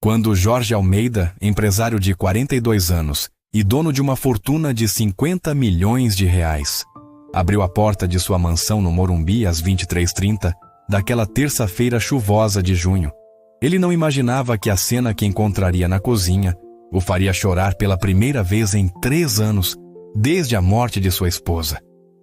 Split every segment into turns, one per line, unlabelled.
Quando Jorge Almeida, empresário de 42 anos e dono de uma fortuna de 50 milhões de reais, abriu a porta de sua mansão no Morumbi às 23h30 daquela terça-feira chuvosa de junho, ele não imaginava que a cena que encontraria na cozinha o faria chorar pela primeira vez em 3 anos, desde a morte de sua esposa,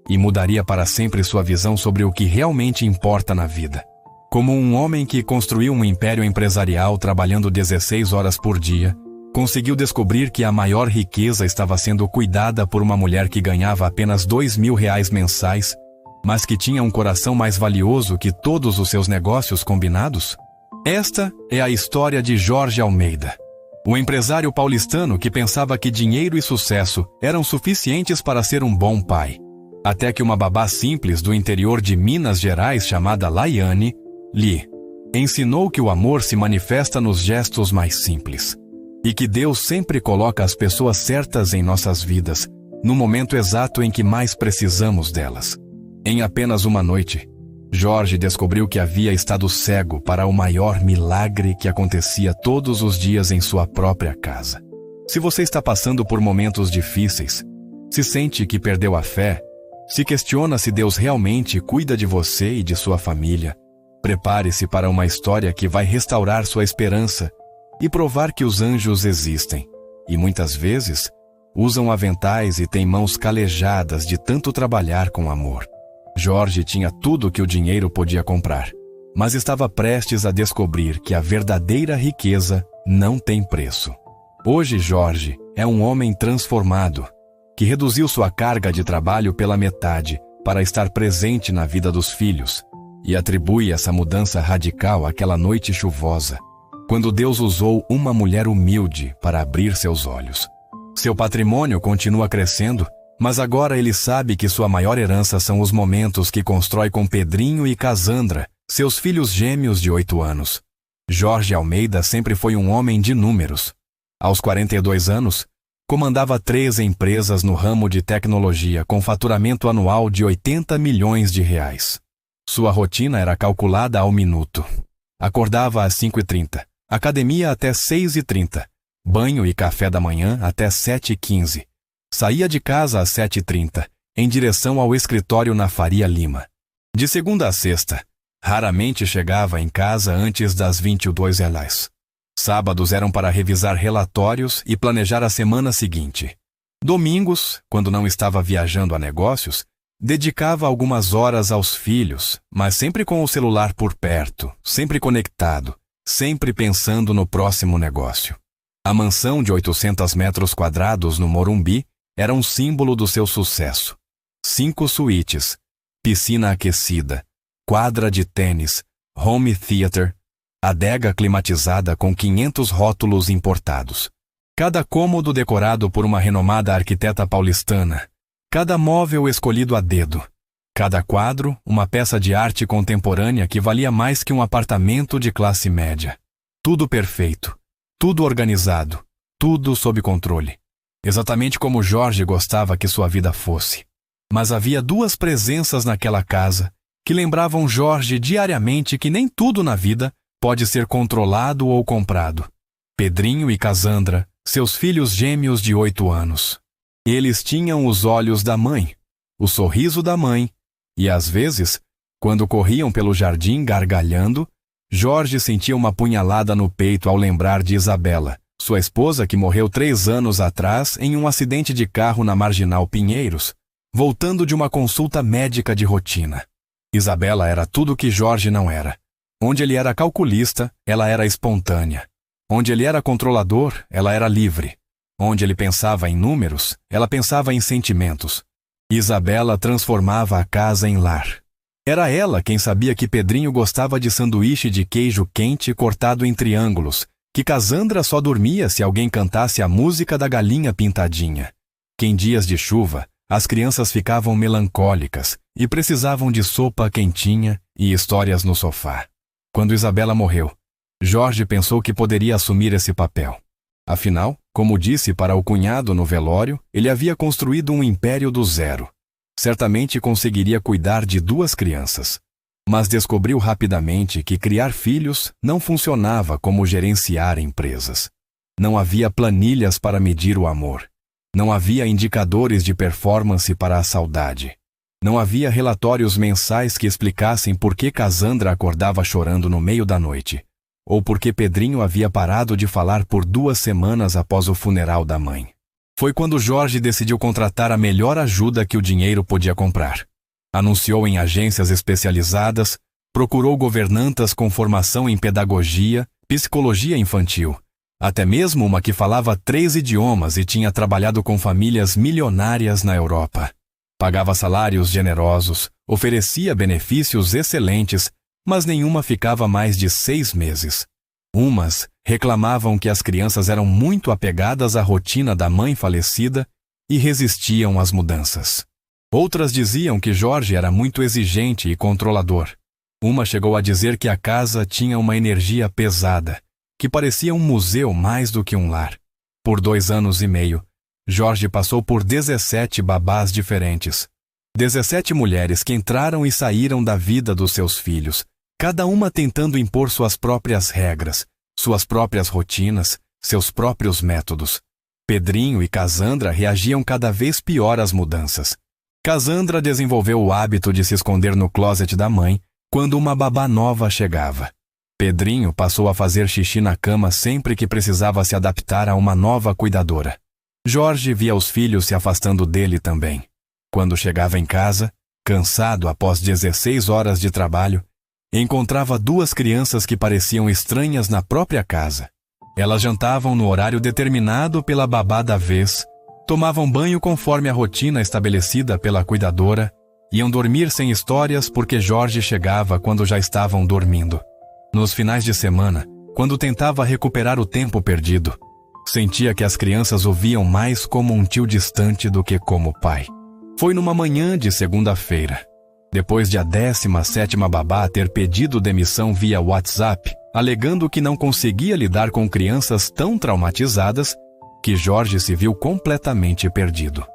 e mudaria para sempre sua visão sobre o que realmente importa na vida. Como um homem que construiu um império empresarial trabalhando 16 horas por dia, conseguiu descobrir que a maior riqueza estava sendo cuidada por uma mulher que ganhava apenas R$2.000 mensais, mas que tinha um coração mais valioso que todos os seus negócios combinados? Esta é a história de Jorge Almeida, o empresário paulistano que pensava que dinheiro e sucesso eram suficientes para ser um bom pai. Até que uma babá simples do interior de Minas Gerais chamada Laiane lhe ensinou que o amor se manifesta nos gestos mais simples e que Deus sempre coloca as pessoas certas em nossas vidas, no momento exato em que mais precisamos delas. Em apenas uma noite, Jorge descobriu que havia estado cego para o maior milagre que acontecia todos os dias em sua própria casa. Se você está passando por momentos difíceis, se sente que perdeu a fé, se questiona se Deus realmente cuida de você e de sua família, prepare-se para uma história que vai restaurar sua esperança e provar que os anjos existem, e muitas vezes usam aventais e têm mãos calejadas de tanto trabalhar com amor. Jorge tinha tudo o que o dinheiro podia comprar, mas estava prestes a descobrir que a verdadeira riqueza não tem preço. Hoje Jorge é um homem transformado, que reduziu sua carga de trabalho pela metade para estar presente na vida dos filhos, e atribui essa mudança radical àquela noite chuvosa, quando Deus usou uma mulher humilde para abrir seus olhos. Seu patrimônio continua crescendo, mas agora ele sabe que sua maior herança são os momentos que constrói com Pedrinho e Casandra, seus filhos gêmeos de 8 anos. Jorge Almeida sempre foi um homem de números. Aos 42 anos, comandava 3 empresas no ramo de tecnologia com faturamento anual de 80 milhões de reais. Sua rotina era calculada ao minuto. Acordava às 5h30, academia até 6h30, banho e café da manhã até 7h15. Saía de casa às 7h30, em direção ao escritório na Faria Lima. De segunda a sexta, raramente chegava em casa antes das 22h. Sábados eram para revisar relatórios e planejar a semana seguinte. Domingos, quando não estava viajando a negócios, dedicava algumas horas aos filhos, mas sempre com o celular por perto, sempre conectado, sempre pensando no próximo negócio. A mansão de 800 metros quadrados no Morumbi era um símbolo do seu sucesso. 5 suítes, piscina aquecida, quadra de tênis, home theater, adega climatizada com 500 rótulos importados. Cada cômodo decorado por uma renomada arquiteta paulistana. Cada móvel escolhido a dedo. Cada quadro, uma peça de arte contemporânea que valia mais que um apartamento de classe média. Tudo perfeito, tudo organizado, tudo sob controle. Exatamente como Jorge gostava que sua vida fosse. Mas havia 2 presenças naquela casa que lembravam Jorge diariamente que nem tudo na vida pode ser controlado ou comprado. Pedrinho e Casandra, seus filhos gêmeos de 8 anos. Eles tinham os olhos da mãe, o sorriso da mãe, e às vezes, quando corriam pelo jardim gargalhando, Jorge sentia uma punhalada no peito ao lembrar de Isabela, sua esposa que morreu 3 anos atrás em um acidente de carro na Marginal Pinheiros, voltando de uma consulta médica de rotina. Isabela era tudo o que Jorge não era. Onde ele era calculista, ela era espontânea. Onde ele era controlador, ela era livre. Onde ele pensava em números, ela pensava em sentimentos. Isabela transformava a casa em lar. Era ela quem sabia que Pedrinho gostava de sanduíche de queijo quente cortado em triângulos, que Casandra só dormia se alguém cantasse a música da galinha pintadinha, que em dias de chuva as crianças ficavam melancólicas e precisavam de sopa quentinha e histórias no sofá. Quando Isabela morreu, Jorge pensou que poderia assumir esse papel. Afinal, como disse para o cunhado no velório, ele havia construído um império do zero. Certamente conseguiria cuidar de 2 crianças. mas descobriu rapidamente que criar filhos não funcionava como gerenciar empresas. Não havia planilhas para medir o amor. Não havia indicadores de performance para a saudade. Não havia relatórios mensais que explicassem por que Cassandra acordava chorando no meio da noite, ou por que Pedrinho havia parado de falar por 2 semanas após o funeral da mãe. Foi quando Jorge decidiu contratar a melhor ajuda que o dinheiro podia comprar. Anunciou em agências especializadas, procurou governantas com formação em pedagogia, psicologia infantil, até mesmo uma que falava 3 idiomas e tinha trabalhado com famílias milionárias na Europa. Pagava salários generosos, oferecia benefícios excelentes, mas nenhuma ficava mais de 6 meses. Umas reclamavam que as crianças eram muito apegadas à rotina da mãe falecida e resistiam às mudanças. Outras diziam que Jorge era muito exigente e controlador. Uma chegou a dizer que a casa tinha uma energia pesada, que parecia um museu mais do que um lar. Por 2 anos e meio, Jorge passou por 17 babás diferentes. 17 mulheres que entraram e saíram da vida dos seus filhos, cada uma tentando impor suas próprias regras, suas próprias rotinas, seus próprios métodos. Pedrinho e Cassandra reagiam cada vez pior às mudanças. Cassandra desenvolveu o hábito de se esconder no closet da mãe quando uma babá nova chegava. Pedrinho passou a fazer xixi na cama sempre que precisava se adaptar a uma nova cuidadora. Jorge via os filhos se afastando dele também. Quando chegava em casa, cansado após 16 horas de trabalho, encontrava 2 crianças que pareciam estranhas na própria casa. Elas jantavam no horário determinado pela babá da vez, tomavam banho conforme a rotina estabelecida pela cuidadora, iam dormir sem histórias porque Jorge chegava quando já estavam dormindo. Nos finais de semana, quando tentava recuperar o tempo perdido, sentia que as crianças o viam mais como um tio distante do que como pai. Foi numa manhã de segunda-feira, depois de a 17ª babá ter pedido demissão via WhatsApp, alegando que não conseguia lidar com crianças tão traumatizadas, que Jorge se viu completamente perdido.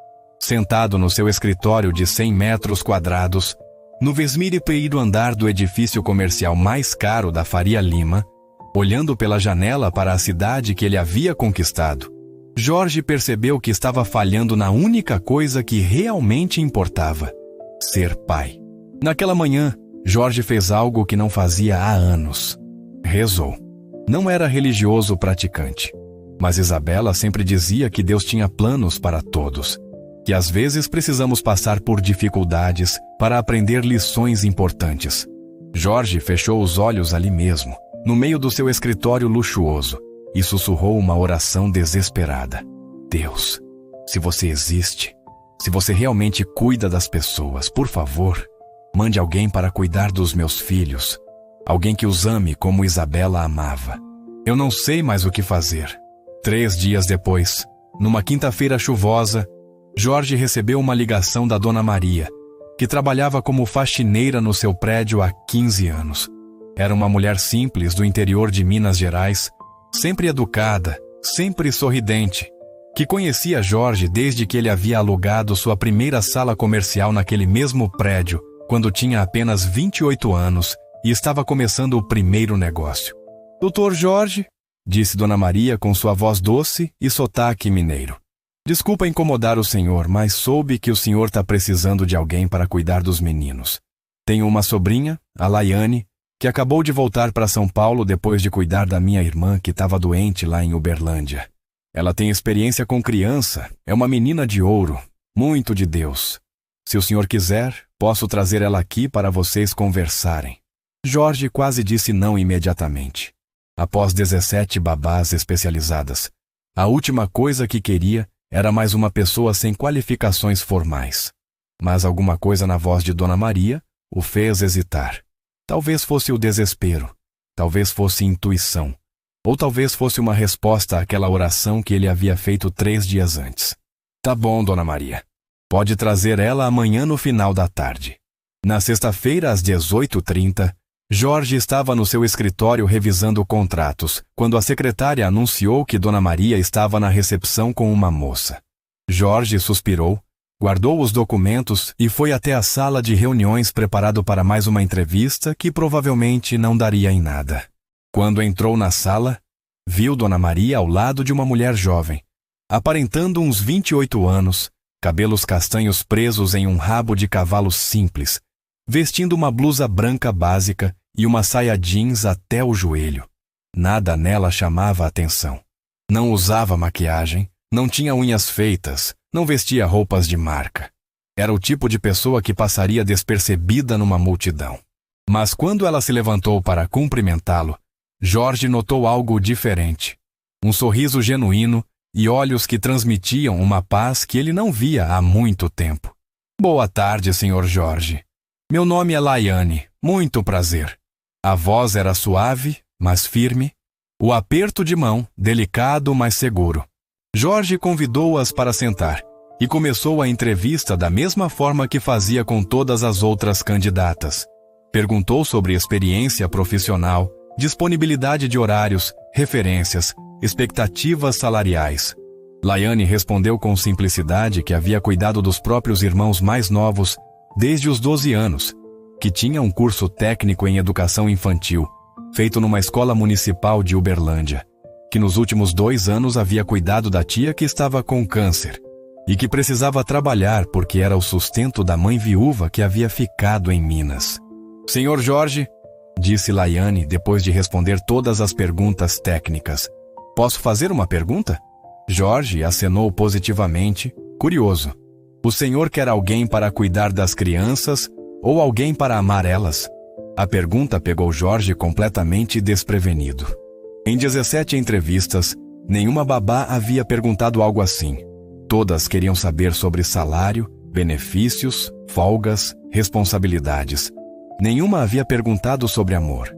Sentado no seu escritório de 100 metros quadrados, no 21º andar do edifício comercial mais caro da Faria Lima, olhando pela janela para a cidade que ele havia conquistado, Jorge percebeu que estava falhando na única coisa que realmente importava: ser pai. Naquela manhã, Jorge fez algo que não fazia há anos. Rezou. Não era religioso praticante, mas Isabela sempre dizia que Deus tinha planos para todos, que às vezes precisamos passar por dificuldades para aprender lições importantes. Jorge fechou os olhos ali mesmo, no meio do seu escritório luxuoso, e sussurrou uma oração desesperada. Deus, se você existe, se você realmente cuida das pessoas, por favor, mande alguém para cuidar dos meus filhos, alguém que os ame como Isabela amava. Eu não sei mais o que fazer. 3 dias depois, numa quinta-feira chuvosa, Jorge recebeu uma ligação da Dona Maria, que trabalhava como faxineira no seu prédio há 15 anos. Era uma mulher simples do interior de Minas Gerais, sempre educada, sempre sorridente, que conhecia Jorge desde que ele havia alugado sua primeira sala comercial naquele mesmo prédio, quando tinha apenas 28 anos e estava começando o primeiro negócio. Doutor Jorge, disse Dona Maria com sua voz doce e sotaque mineiro. Desculpa incomodar o senhor, mas soube que o senhor está precisando de alguém para cuidar dos meninos. Tenho uma sobrinha, a Laiane, que acabou de voltar para São Paulo depois de cuidar da minha irmã que estava doente lá em Uberlândia. Ela tem experiência com criança, é uma menina de ouro, muito de Deus. Se o senhor quiser, posso trazer ela aqui para vocês conversarem. Jorge quase disse não imediatamente. Após 17 babás especializadas, a última coisa que queria era mais uma pessoa sem qualificações formais. Mas alguma coisa na voz de Dona Maria o fez hesitar. Talvez fosse o desespero, talvez fosse intuição, ou talvez fosse uma resposta àquela oração que ele havia feito 3 dias antes. Tá bom, Dona Maria. Pode trazer ela amanhã no final da tarde. Na sexta-feira, às 18h30, Jorge estava no seu escritório revisando contratos, quando a secretária anunciou que Dona Maria estava na recepção com uma moça. Jorge suspirou, Guardou os documentos e foi até a sala de reuniões preparado para mais uma entrevista que provavelmente não daria em nada. Quando entrou na sala, viu Dona Maria ao lado de uma mulher jovem, aparentando uns 28 anos, cabelos castanhos presos em um rabo de cavalo simples, vestindo uma blusa branca básica e uma saia jeans até o joelho. Nada nela chamava a atenção. Não usava maquiagem, não tinha unhas feitas, não vestia roupas de marca. Era o tipo de pessoa que passaria despercebida numa multidão. Mas quando ela se levantou para cumprimentá-lo, Jorge notou algo diferente. Um sorriso genuíno e olhos que transmitiam uma paz que ele não via há muito tempo. Boa tarde, Sr. Jorge. Meu nome é Laiane, muito prazer. A voz era suave, mas firme. O aperto de mão, delicado, mas seguro. Jorge convidou-as para sentar e começou a entrevista da mesma forma que fazia com todas as outras candidatas. Perguntou sobre experiência profissional, disponibilidade de horários, referências, expectativas salariais. Laiane respondeu com simplicidade que havia cuidado dos próprios irmãos mais novos desde os 12 anos, que tinha um curso técnico em educação infantil, feito numa escola municipal de Uberlândia, que nos últimos 2 anos havia cuidado da tia que estava com câncer e que precisava trabalhar porque era o sustento da mãe viúva que havia ficado em Minas. Senhor Jorge, disse Laiane depois de responder todas as perguntas técnicas, posso fazer uma pergunta? Jorge acenou positivamente, curioso. O senhor quer alguém para cuidar das crianças ou alguém para amar elas? A pergunta pegou Jorge completamente desprevenido. Em 17 entrevistas, nenhuma babá havia perguntado algo assim. Todas queriam saber sobre salário, benefícios, folgas, responsabilidades. Nenhuma havia perguntado sobre amor.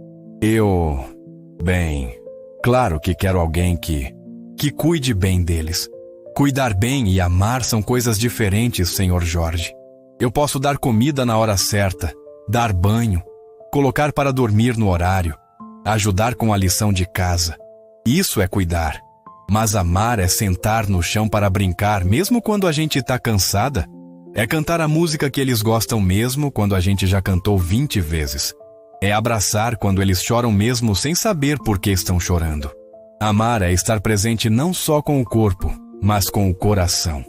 Bem, claro que quero alguém que cuide bem deles. Cuidar bem e amar são coisas diferentes, Sr. Jorge. Eu posso dar comida na hora certa, dar banho, colocar para dormir no horário, ajudar com a lição de casa. Isso é cuidar. Mas amar é sentar no chão para brincar mesmo quando a gente está cansada. É cantar a música que eles gostam mesmo quando a gente já cantou 20 vezes. É abraçar quando eles choram mesmo sem saber por que estão chorando. Amar é estar presente não só com o corpo, mas com o coração.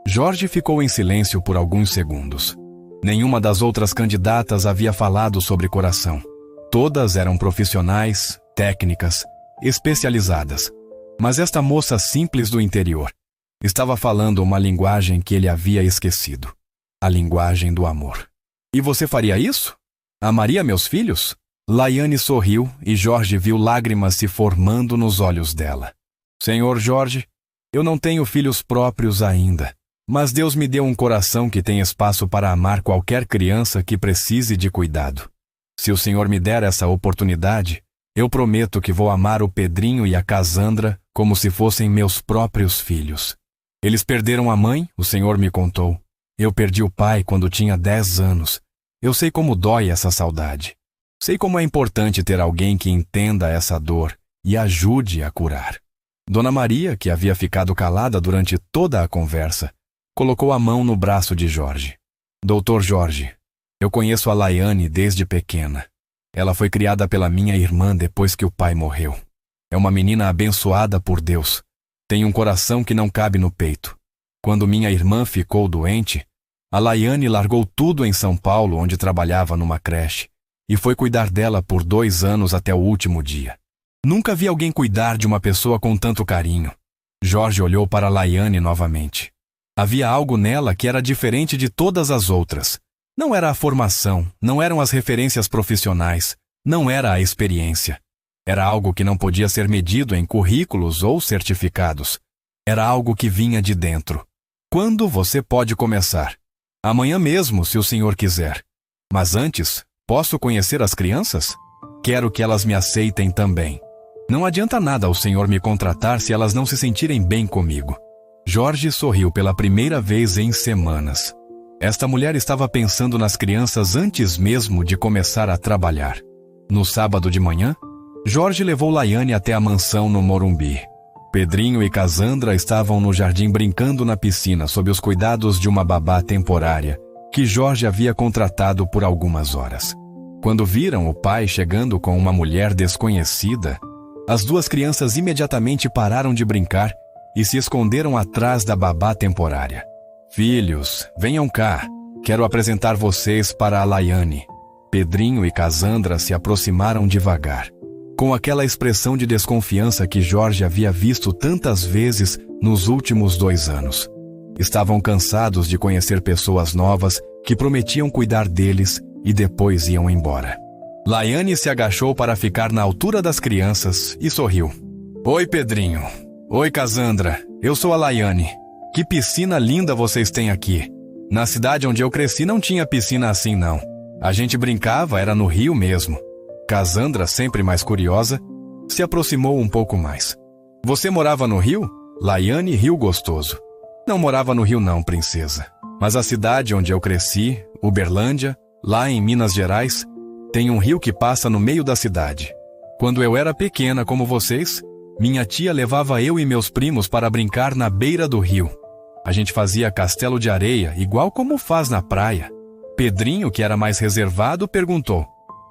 Jorge ficou em silêncio por alguns segundos. Nenhuma das outras candidatas havia falado sobre coração. Todas eram profissionais, técnicas, especializadas. Mas esta moça simples do interior estava falando uma linguagem que ele havia esquecido. A linguagem do amor. E você faria isso? Amaria meus filhos? Laiane sorriu e Jorge viu lágrimas se formando nos olhos dela. Senhor Jorge, eu não tenho filhos próprios ainda, mas Deus me deu um coração que tem espaço para amar qualquer criança que precise de cuidado. Se o Senhor me der essa oportunidade, eu prometo que vou amar o Pedrinho e a Casandra como se fossem meus próprios filhos. Eles perderam a mãe, o Senhor me contou. Eu perdi o pai quando tinha 10 anos. Eu sei como dói essa saudade. Sei como é importante ter alguém que entenda essa dor e ajude a curar. Dona Maria, que havia ficado calada durante toda a conversa, colocou a mão no braço de Jorge. Doutor Jorge, eu conheço a Laiane desde pequena. Ela foi criada pela minha irmã depois que o pai morreu. É uma menina abençoada por Deus. Tem um coração que não cabe no peito. Quando minha irmã ficou doente, a Laiane largou tudo em São Paulo, onde trabalhava numa creche, e foi cuidar dela por 2 anos até o último dia. Nunca vi alguém cuidar de uma pessoa com tanto carinho. Jorge olhou para Laiane novamente. Havia algo nela que era diferente de todas as outras. Não era a formação, não eram as referências profissionais, não era a experiência. Era algo que não podia ser medido em currículos ou certificados. Era algo que vinha de dentro. Quando você pode começar? Amanhã mesmo, se o senhor quiser. Mas antes, posso conhecer as crianças? Quero que elas me aceitem também. Não adianta nada o senhor me contratar se elas não se sentirem bem comigo. Jorge sorriu pela primeira vez em semanas. Esta mulher estava pensando nas crianças antes mesmo de começar a trabalhar. No sábado de manhã, Jorge levou Laiane até a mansão no Morumbi. Pedrinho e Casandra estavam no jardim brincando na piscina sob os cuidados de uma babá temporária que Jorge havia contratado por algumas horas. Quando viram o pai chegando com uma mulher desconhecida, as duas crianças imediatamente pararam de brincar e se esconderam atrás da babá temporária. Filhos, venham cá. Quero apresentar vocês para a Laiane. Pedrinho e Casandra se aproximaram devagar, com aquela expressão de desconfiança que Jorge havia visto tantas vezes nos últimos 2 anos. Estavam cansados de conhecer pessoas novas que prometiam cuidar deles e depois iam embora. Laiane se agachou para ficar na altura das crianças e sorriu. Oi, Pedrinho. Oi, Casandra. Eu sou a Laiane. Que piscina linda vocês têm aqui. Na cidade onde eu cresci não tinha piscina assim, não. A gente brincava, era no rio mesmo. Casandra, sempre mais curiosa, se aproximou um pouco mais. Você morava no rio? Laiane riu gostoso. Não morava no rio não, princesa. Mas a cidade onde eu cresci, Uberlândia, lá em Minas Gerais, tem um rio que passa no meio da cidade. Quando eu era pequena como vocês, minha tia levava eu e meus primos para brincar na beira do rio. A gente fazia castelo de areia, igual como faz na praia. Pedrinho, que era mais reservado, perguntou: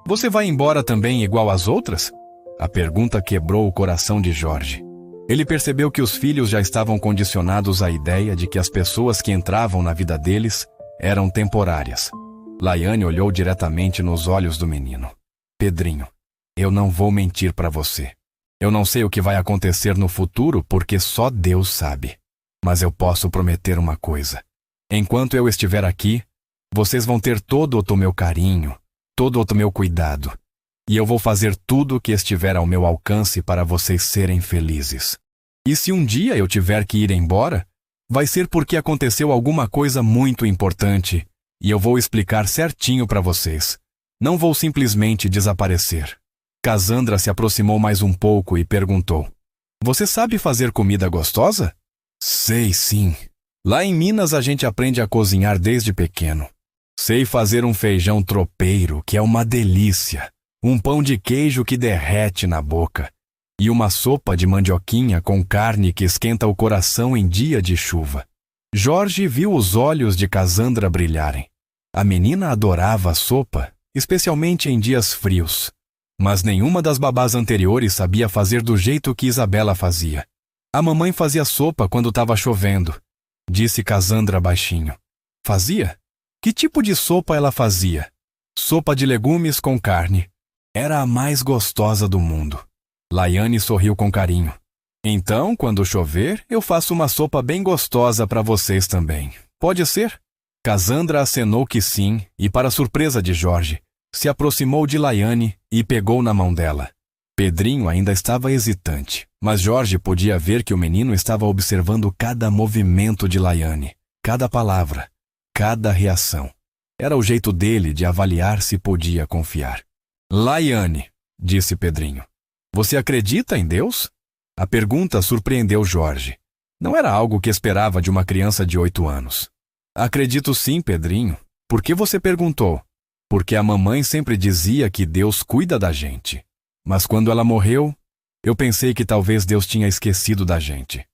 Você vai embora também igual às outras? A pergunta quebrou o coração de Jorge. Ele percebeu que os filhos já estavam condicionados à ideia de que as pessoas que entravam na vida deles eram temporárias. Laiane olhou diretamente nos olhos do menino. Pedrinho, eu não vou mentir para você. Eu não sei o que vai acontecer no futuro porque só Deus sabe. Mas eu posso prometer uma coisa. Enquanto eu estiver aqui, vocês vão ter todo o meu carinho, todo o meu cuidado. E eu vou fazer tudo o que estiver ao meu alcance para vocês serem felizes. E se um dia eu tiver que ir embora, vai ser porque aconteceu alguma coisa muito importante e eu vou explicar certinho para vocês. Não vou simplesmente desaparecer. Casandra se aproximou mais um pouco e perguntou: Você sabe fazer comida gostosa? Sei sim. Lá em Minas a gente aprende a cozinhar desde pequeno. Sei fazer um feijão tropeiro, que é uma delícia. Um pão de queijo que derrete na boca. E uma sopa de mandioquinha com carne que esquenta o coração em dia de chuva. Jorge viu os olhos de Casandra brilharem. A menina adorava a sopa, especialmente em dias frios. Mas nenhuma das babás anteriores sabia fazer do jeito que Isabela fazia. A mamãe fazia sopa quando estava chovendo, disse Casandra baixinho. Fazia? Que tipo de sopa ela fazia? Sopa de legumes com carne. Era a mais gostosa do mundo. Laiane sorriu com carinho. Então, quando chover, eu faço uma sopa bem gostosa para vocês também. Pode ser? Casandra acenou que sim e, para surpresa de Jorge, se aproximou de Laiane e pegou na mão dela. Pedrinho ainda estava hesitante, mas Jorge podia ver que o menino estava observando cada movimento de Laiane, cada palavra, cada reação. Era o jeito dele de avaliar se podia confiar. Laiane, disse Pedrinho, você acredita em Deus? A pergunta surpreendeu Jorge. Não era algo que esperava de uma criança de 8 anos. Acredito sim, Pedrinho. Por que você perguntou? Porque a mamãe sempre dizia que Deus cuida da gente. Mas quando ela morreu, eu pensei que talvez Deus tinha esquecido da gente.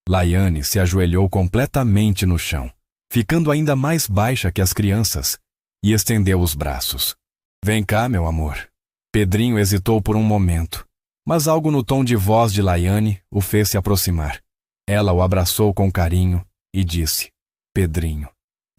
Laiane se ajoelhou completamente no chão, ficando ainda mais baixa que as crianças, e estendeu os braços. Vem cá, meu amor. Pedrinho hesitou por um momento, mas algo no tom de voz de Laiane o fez se aproximar. Ela o abraçou com carinho e disse: Pedrinho,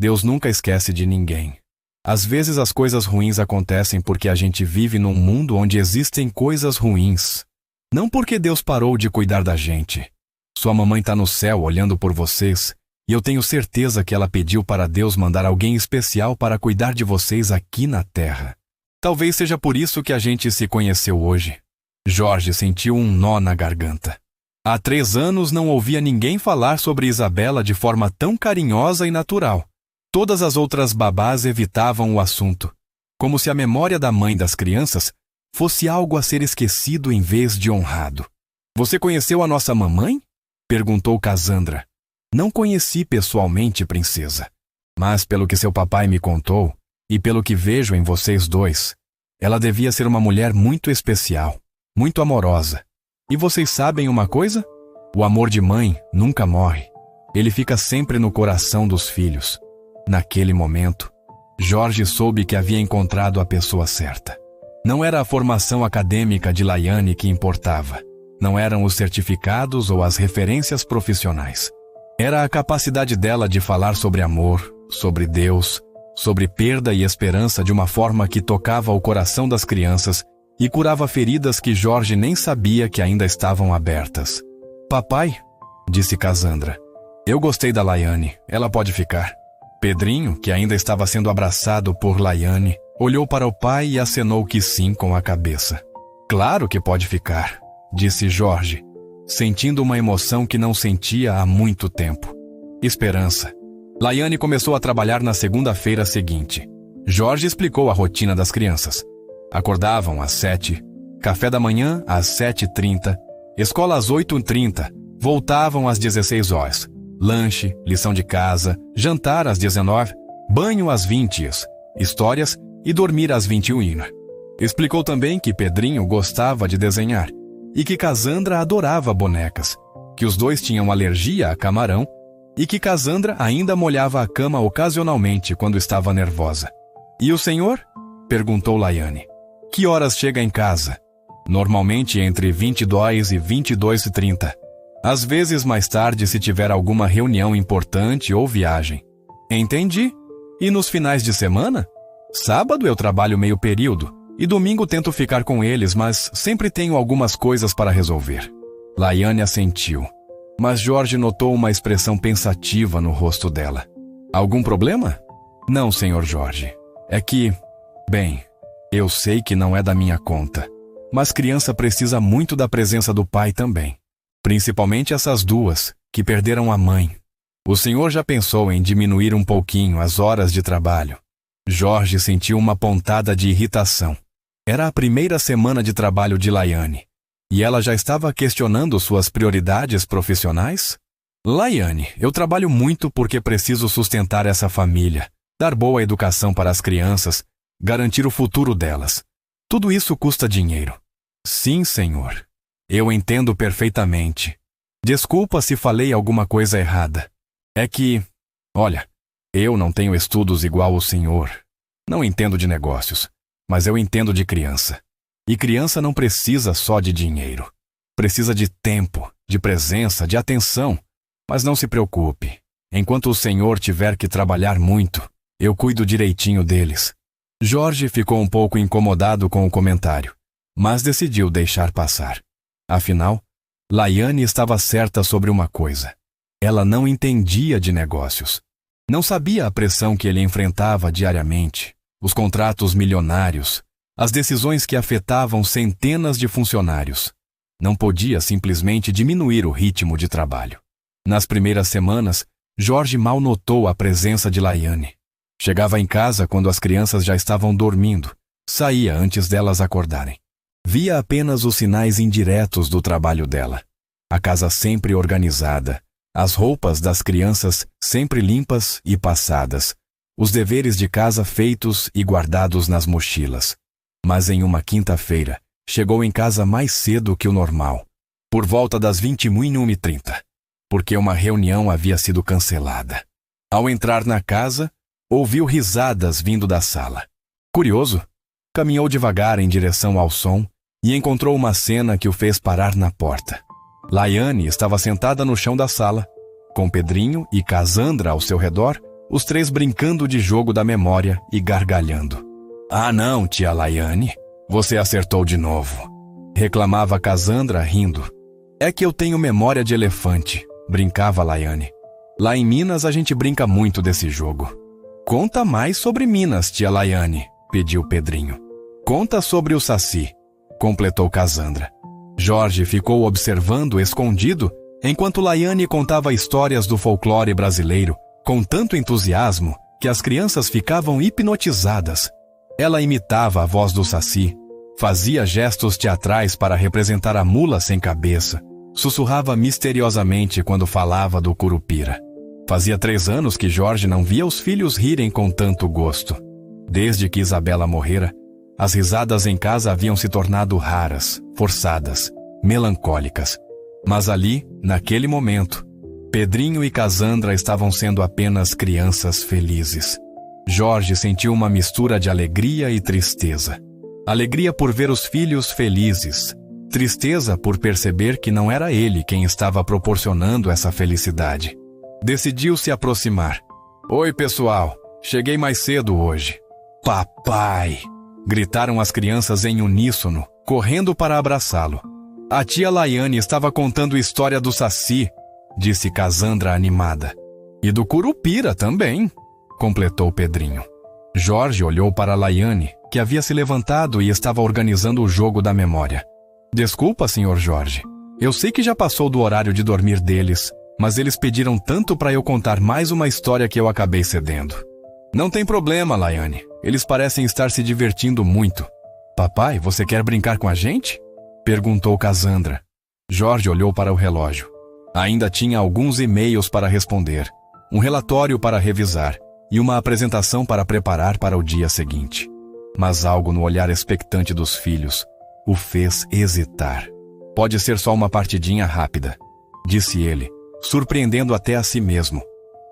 Deus nunca esquece de ninguém. Às vezes as coisas ruins acontecem porque a gente vive num mundo onde existem coisas ruins. Não porque Deus parou de cuidar da gente. Sua mamãe está no céu olhando por vocês, e eu tenho certeza que ela pediu para Deus mandar alguém especial para cuidar de vocês aqui na Terra. Talvez seja por isso que a gente se conheceu hoje. Jorge sentiu um nó na garganta. Há 3 anos não ouvia ninguém falar sobre Isabela de forma tão carinhosa e natural. Todas as outras babás evitavam o assunto, como se a memória da mãe das crianças fosse algo a ser esquecido em vez de honrado. Você conheceu a nossa mamãe? Perguntou Casandra. Não conheci pessoalmente, princesa. Mas pelo que seu papai me contou, e pelo que vejo em vocês dois, ela devia ser uma mulher muito especial, muito amorosa. E vocês sabem uma coisa? O amor de mãe nunca morre. Ele fica sempre no coração dos filhos. Naquele momento, Jorge soube que havia encontrado a pessoa certa. Não era a formação acadêmica de Laiane que importava. Não eram os certificados ou as referências profissionais. Era a capacidade dela de falar sobre amor, sobre Deus, sobre perda e esperança de uma forma que tocava o coração das crianças e curava feridas que Jorge nem sabia que ainda estavam abertas. "Papai", disse Casandra, "eu gostei da Laiane, ela pode ficar." Pedrinho, que ainda estava sendo abraçado por Laiane, olhou para o pai e acenou que sim com a cabeça. "Claro que pode ficar", disse Jorge, sentindo uma emoção que não sentia há muito tempo. Esperança. Laiane começou a trabalhar na segunda-feira seguinte. Jorge explicou a rotina das crianças. Acordavam às 7, café da manhã às 7h30, escola às 8h30, voltavam às 16 horas, lanche, lição de casa, jantar às 19, banho às 20, histórias e dormir às 21. Explicou também que Pedrinho gostava de desenhar e que Casandra adorava bonecas, que os dois tinham alergia a camarão e que Casandra ainda molhava a cama ocasionalmente quando estava nervosa. "E o senhor?", perguntou Laiane. "Que horas chega em casa?" "Normalmente entre 22 e 22h30. Às vezes mais tarde se tiver alguma reunião importante ou viagem." "Entendi. E nos finais de semana?" "Sábado eu trabalho meio período e domingo tento ficar com eles, mas sempre tenho algumas coisas para resolver." Laiane assentiu, mas Jorge notou uma expressão pensativa no rosto dela. "Algum problema?" "Não, senhor Jorge. É que, bem, eu sei que não é da minha conta, mas criança precisa muito da presença do pai também. Principalmente essas duas, que perderam a mãe. O senhor já pensou em diminuir um pouquinho as horas de trabalho?" Jorge sentiu uma pontada de irritação. Era a primeira semana de trabalho de Laiane, e ela já estava questionando suas prioridades profissionais? "Laiane, eu trabalho muito porque preciso sustentar essa família, dar boa educação para as crianças, garantir o futuro delas. Tudo isso custa dinheiro." "Sim, senhor. Eu entendo perfeitamente. Desculpa se falei alguma coisa errada. É que, olha, eu não tenho estudos igual o senhor. Não entendo de negócios, mas eu entendo de criança. E criança não precisa só de dinheiro. Precisa de tempo, de presença, de atenção. Mas não se preocupe. Enquanto o senhor tiver que trabalhar muito, eu cuido direitinho deles." Jorge ficou um pouco incomodado com o comentário, mas decidiu deixar passar. Afinal, Laiane estava certa sobre uma coisa. Ela não entendia de negócios. Não sabia a pressão que ele enfrentava diariamente, os contratos milionários, as decisões que afetavam centenas de funcionários. Não podia simplesmente diminuir o ritmo de trabalho. Nas primeiras semanas, Jorge mal notou a presença de Laiane. Chegava em casa quando as crianças já estavam dormindo, saía antes delas acordarem. Via apenas os sinais indiretos do trabalho dela. A casa sempre organizada, as roupas das crianças sempre limpas e passadas, os deveres de casa feitos e guardados nas mochilas. Mas em uma quinta-feira, chegou em casa mais cedo que o normal, por volta das 21h30, porque uma reunião havia sido cancelada. Ao entrar na casa, ouviu risadas vindo da sala. Curioso, caminhou devagar em direção ao som e encontrou uma cena que o fez parar na porta. Laiane estava sentada no chão da sala, com Pedrinho e Casandra ao seu redor, os três brincando de jogo da memória e gargalhando. "Ah não, tia Laiane, você acertou de novo", reclamava Casandra rindo. "É que eu tenho memória de elefante", brincava Laiane. "Lá em Minas a gente brinca muito desse jogo." "Conta mais sobre Minas, tia Laiane", pediu Pedrinho. "Conta sobre o Saci", completou Casandra. Jorge ficou observando escondido, enquanto Laiane contava histórias do folclore brasileiro, com tanto entusiasmo que as crianças ficavam hipnotizadas. Ela imitava a voz do Saci, fazia gestos teatrais para representar a mula sem cabeça, sussurrava misteriosamente quando falava do Curupira. Fazia 3 anos que Jorge não via os filhos rirem com tanto gosto. Desde que Isabela morrera, as risadas em casa haviam se tornado raras, forçadas, melancólicas. Mas ali, naquele momento, Pedrinho e Casandra estavam sendo apenas crianças felizes. Jorge sentiu uma mistura de alegria e tristeza. Alegria por ver os filhos felizes. Tristeza por perceber que não era ele quem estava proporcionando essa felicidade. Decidiu se aproximar. Oi, pessoal. Cheguei mais cedo hoje. Papai! Gritaram as crianças em uníssono, correndo para abraçá-lo. A tia Laiane estava contando a história do Saci, disse Casandra animada. E do Curupira também, completou Pedrinho. Jorge olhou para Laiane, que havia se levantado e estava organizando o jogo da memória. Desculpa, senhor Jorge. Eu sei que já passou do horário de dormir deles, mas eles pediram tanto para eu contar mais uma história que eu acabei cedendo. Não tem problema, Laiane. Eles parecem estar se divertindo muito. Papai, você quer brincar com a gente? Perguntou Casandra. Jorge olhou para o relógio. Ainda tinha alguns e-mails para responder, um relatório para revisar e uma apresentação para preparar para o dia seguinte. Mas algo no olhar expectante dos filhos o fez hesitar. Pode ser só uma partidinha rápida, disse ele, surpreendendo até a si mesmo.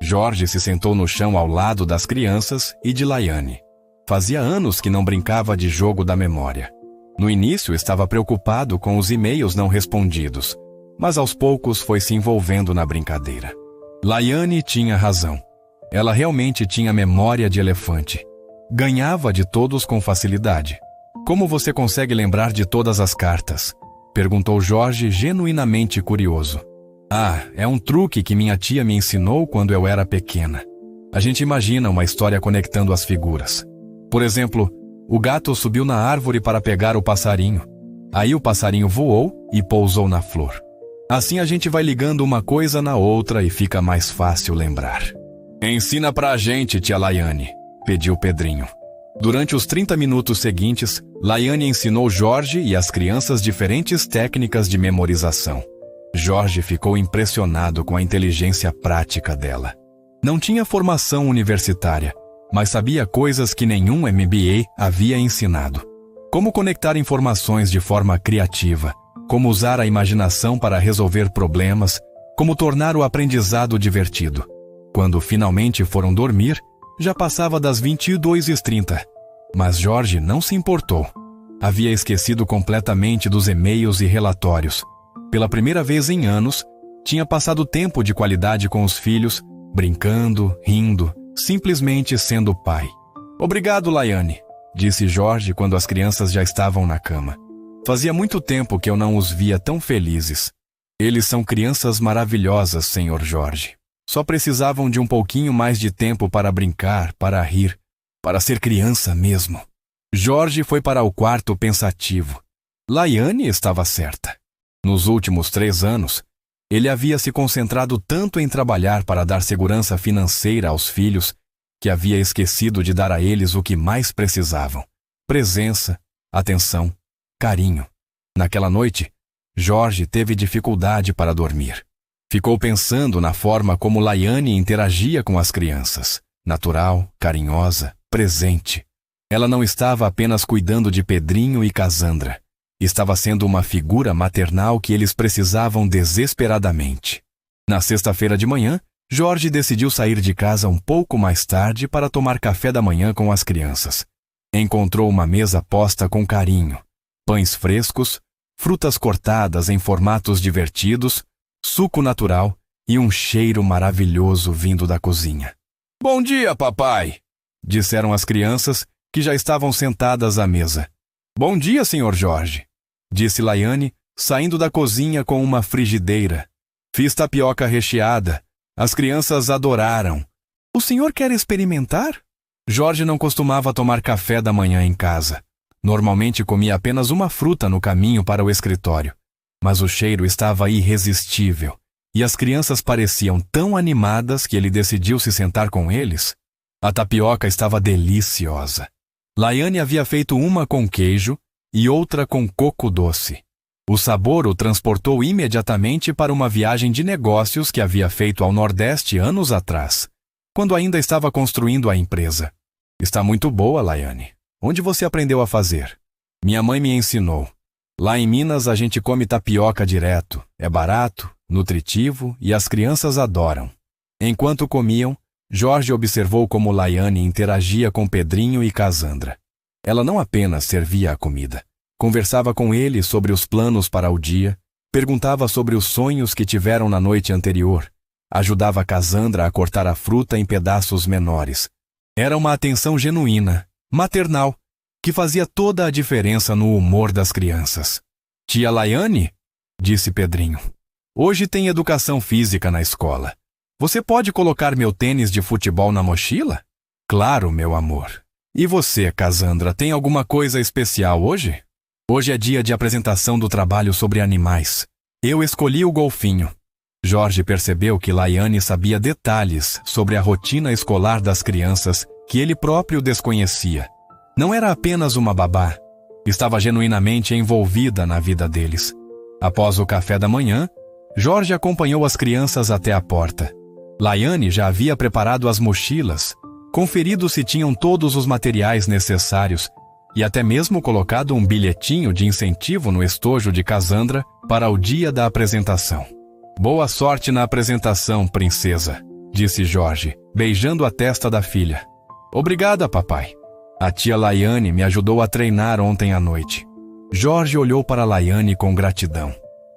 Jorge se sentou no chão ao lado das crianças e de Laiane. Fazia anos que não brincava de jogo da memória. No início estava preocupado com os e-mails não respondidos, mas aos poucos foi se envolvendo na brincadeira. Laiane tinha razão. Ela realmente tinha memória de elefante. Ganhava de todos com facilidade. Como você consegue lembrar de todas as cartas? Perguntou Jorge, genuinamente curioso. Ah, é um truque que minha tia me ensinou quando eu era pequena. A gente imagina uma história conectando as figuras. Por exemplo, o gato subiu na árvore para pegar o passarinho. Aí o passarinho voou e pousou na flor. Assim a gente vai ligando uma coisa na outra e fica mais fácil lembrar. Ensina pra gente, tia Laiane, pediu Pedrinho. Durante os 30 minutos seguintes, Laiane ensinou Jorge e as crianças diferentes técnicas de memorização. Jorge ficou impressionado com a inteligência prática dela. Não tinha formação universitária, mas sabia coisas que nenhum MBA havia ensinado. Como conectar informações de forma criativa, como usar a imaginação para resolver problemas, como tornar o aprendizado divertido. Quando finalmente foram dormir, já passava das 22h30. Mas Jorge não se importou. Havia esquecido completamente dos e-mails e relatórios. Pela primeira vez em anos, tinha passado tempo de qualidade com os filhos, brincando, rindo, simplesmente sendo pai. Obrigado, Laiane, disse Jorge quando as crianças já estavam na cama. Fazia muito tempo que eu não os via tão felizes. Eles são crianças maravilhosas, senhor Jorge. Só precisavam de um pouquinho mais de tempo para brincar, para rir, para ser criança mesmo. Jorge foi para o quarto pensativo. Laiane estava certa. Nos últimos 3 anos, ele havia se concentrado tanto em trabalhar para dar segurança financeira aos filhos, que havia esquecido de dar a eles o que mais precisavam: presença, atenção, carinho. Naquela noite, Jorge teve dificuldade para dormir. Ficou pensando na forma como Laiane interagia com as crianças. Natural, carinhosa, presente. Ela não estava apenas cuidando de Pedrinho e Casandra. Estava sendo uma figura maternal que eles precisavam desesperadamente. Na sexta-feira de manhã, Jorge decidiu sair de casa um pouco mais tarde para tomar café da manhã com as crianças. Encontrou uma mesa posta com carinho, pães frescos, frutas cortadas em formatos divertidos, suco natural e um cheiro maravilhoso vindo da cozinha. Bom dia, papai, disseram as crianças, que já estavam sentadas à mesa. Bom dia, senhor Jorge, disse Laiane, saindo da cozinha com uma frigideira. Fiz tapioca recheada. As crianças adoraram. O senhor quer experimentar? Jorge não costumava tomar café da manhã em casa. Normalmente comia apenas uma fruta no caminho para o escritório. Mas o cheiro estava irresistível, e as crianças pareciam tão animadas que ele decidiu se sentar com eles. A tapioca estava deliciosa. Laiane havia feito uma com queijo e outra com coco doce. O sabor o transportou imediatamente para uma viagem de negócios que havia feito ao Nordeste anos atrás, quando ainda estava construindo a empresa. Está muito boa, Laiane. Onde você aprendeu a fazer? Minha mãe me ensinou. Lá em Minas a gente come tapioca direto. É barato, nutritivo e as crianças adoram. Enquanto comiam, Jorge observou como Laiane interagia com Pedrinho e Casandra. Ela não apenas servia a comida. Conversava com ele sobre os planos para o dia, perguntava sobre os sonhos que tiveram na noite anterior, ajudava Casandra a cortar a fruta em pedaços menores. Era uma atenção genuína, maternal, que fazia toda a diferença no humor das crianças. Tia Laiane, disse Pedrinho, hoje tem educação física na escola. Você pode colocar meu tênis de futebol na mochila? Claro, meu amor. E você, Casandra, tem alguma coisa especial hoje? Hoje é dia de apresentação do trabalho sobre animais. Eu escolhi o golfinho. Jorge percebeu que Laiane sabia detalhes sobre a rotina escolar das crianças que ele próprio desconhecia. Não era apenas uma babá. Estava genuinamente envolvida na vida deles. Após o café da manhã, Jorge acompanhou as crianças até a porta. Laiane já havia preparado as mochilas, conferido se tinham todos os materiais necessários e até mesmo colocado um bilhetinho de incentivo no estojo de Casandra para o dia da apresentação. Boa sorte na apresentação, princesa, disse Jorge, beijando a testa da filha. Obrigada, papai. A tia Laiane me ajudou a treinar ontem à noite. Jorge olhou para Laiane com gratidão.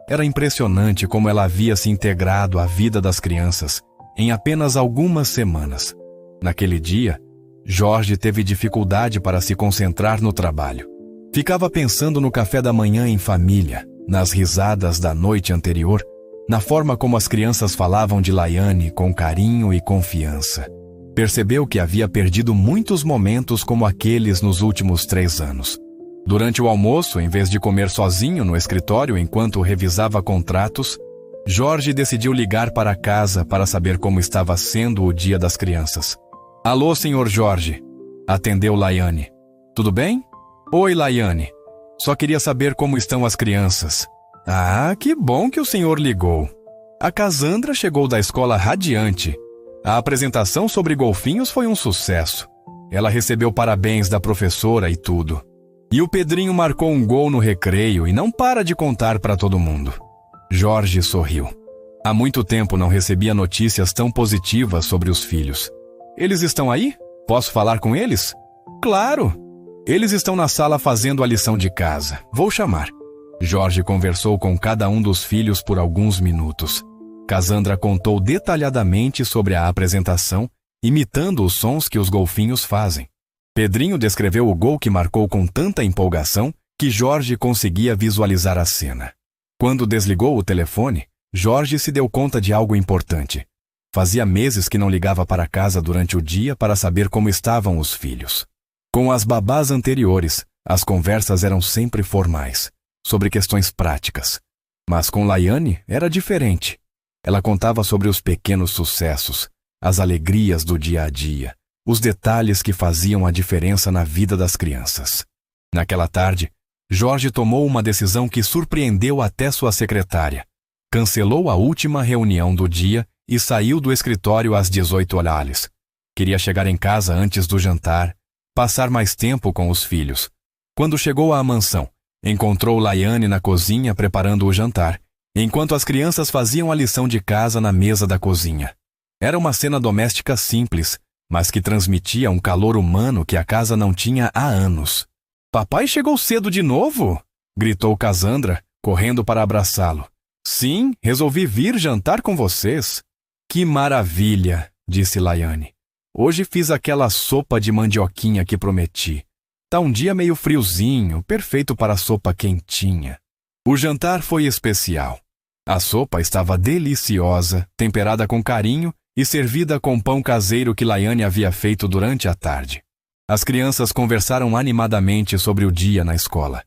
Era impressionante como ela havia se integrado à vida das crianças em apenas algumas semanas. Naquele dia, Jorge teve dificuldade para se concentrar no trabalho. Ficava pensando no café da manhã em família, nas risadas da noite anterior, na forma como as crianças falavam de Laiane com carinho e confiança. Percebeu que havia perdido muitos momentos como aqueles nos últimos 3 anos. Durante o almoço, em vez de comer sozinho no escritório enquanto revisava contratos, Jorge decidiu ligar para casa para saber como estava sendo o dia das crianças. Alô, senhor Jorge. Atendeu Laiane. Tudo bem? Oi, Laiane. Só queria saber como estão as crianças. Ah, que bom que o senhor ligou. A Casandra chegou da escola radiante. A apresentação sobre golfinhos foi um sucesso. Ela recebeu parabéns da professora e tudo. E o Pedrinho marcou um gol no recreio e não para de contar para todo mundo. Jorge sorriu. Há muito tempo não recebia notícias tão positivas sobre os filhos. Eles estão aí? Posso falar com eles? Claro! Eles estão na sala fazendo a lição de casa. Vou chamar. Jorge conversou com cada um dos filhos por alguns minutos. Casandra contou detalhadamente sobre a apresentação, imitando os sons que os golfinhos fazem. Pedrinho descreveu o gol que marcou com tanta empolgação que Jorge conseguia visualizar a cena. Quando desligou o telefone, Jorge se deu conta de algo importante. Fazia meses que não ligava para casa durante o dia para saber como estavam os filhos. Com as babás anteriores, as conversas eram sempre formais, sobre questões práticas. Mas com Laiane era diferente. Ela contava sobre os pequenos sucessos, as alegrias do dia a dia, os detalhes que faziam a diferença na vida das crianças. Naquela tarde, Jorge tomou uma decisão que surpreendeu até sua secretária. Cancelou a última reunião do dia e saiu do escritório às 18 horas. Queria chegar em casa antes do jantar, passar mais tempo com os filhos. Quando chegou à mansão, encontrou Laiane na cozinha preparando o jantar, enquanto as crianças faziam a lição de casa na mesa da cozinha. Era uma cena doméstica simples, mas que transmitia um calor humano que a casa não tinha há anos. Papai chegou cedo de novo? Gritou Casandra, correndo para abraçá-lo. Sim, resolvi vir jantar com vocês. Que maravilha, disse Laiane. Hoje fiz aquela sopa de mandioquinha que prometi. Tá um dia meio friozinho, perfeito para sopa quentinha. O jantar foi especial. A sopa estava deliciosa, temperada com carinho e servida com pão caseiro que Laiane havia feito durante a tarde. As crianças conversaram animadamente sobre o dia na escola.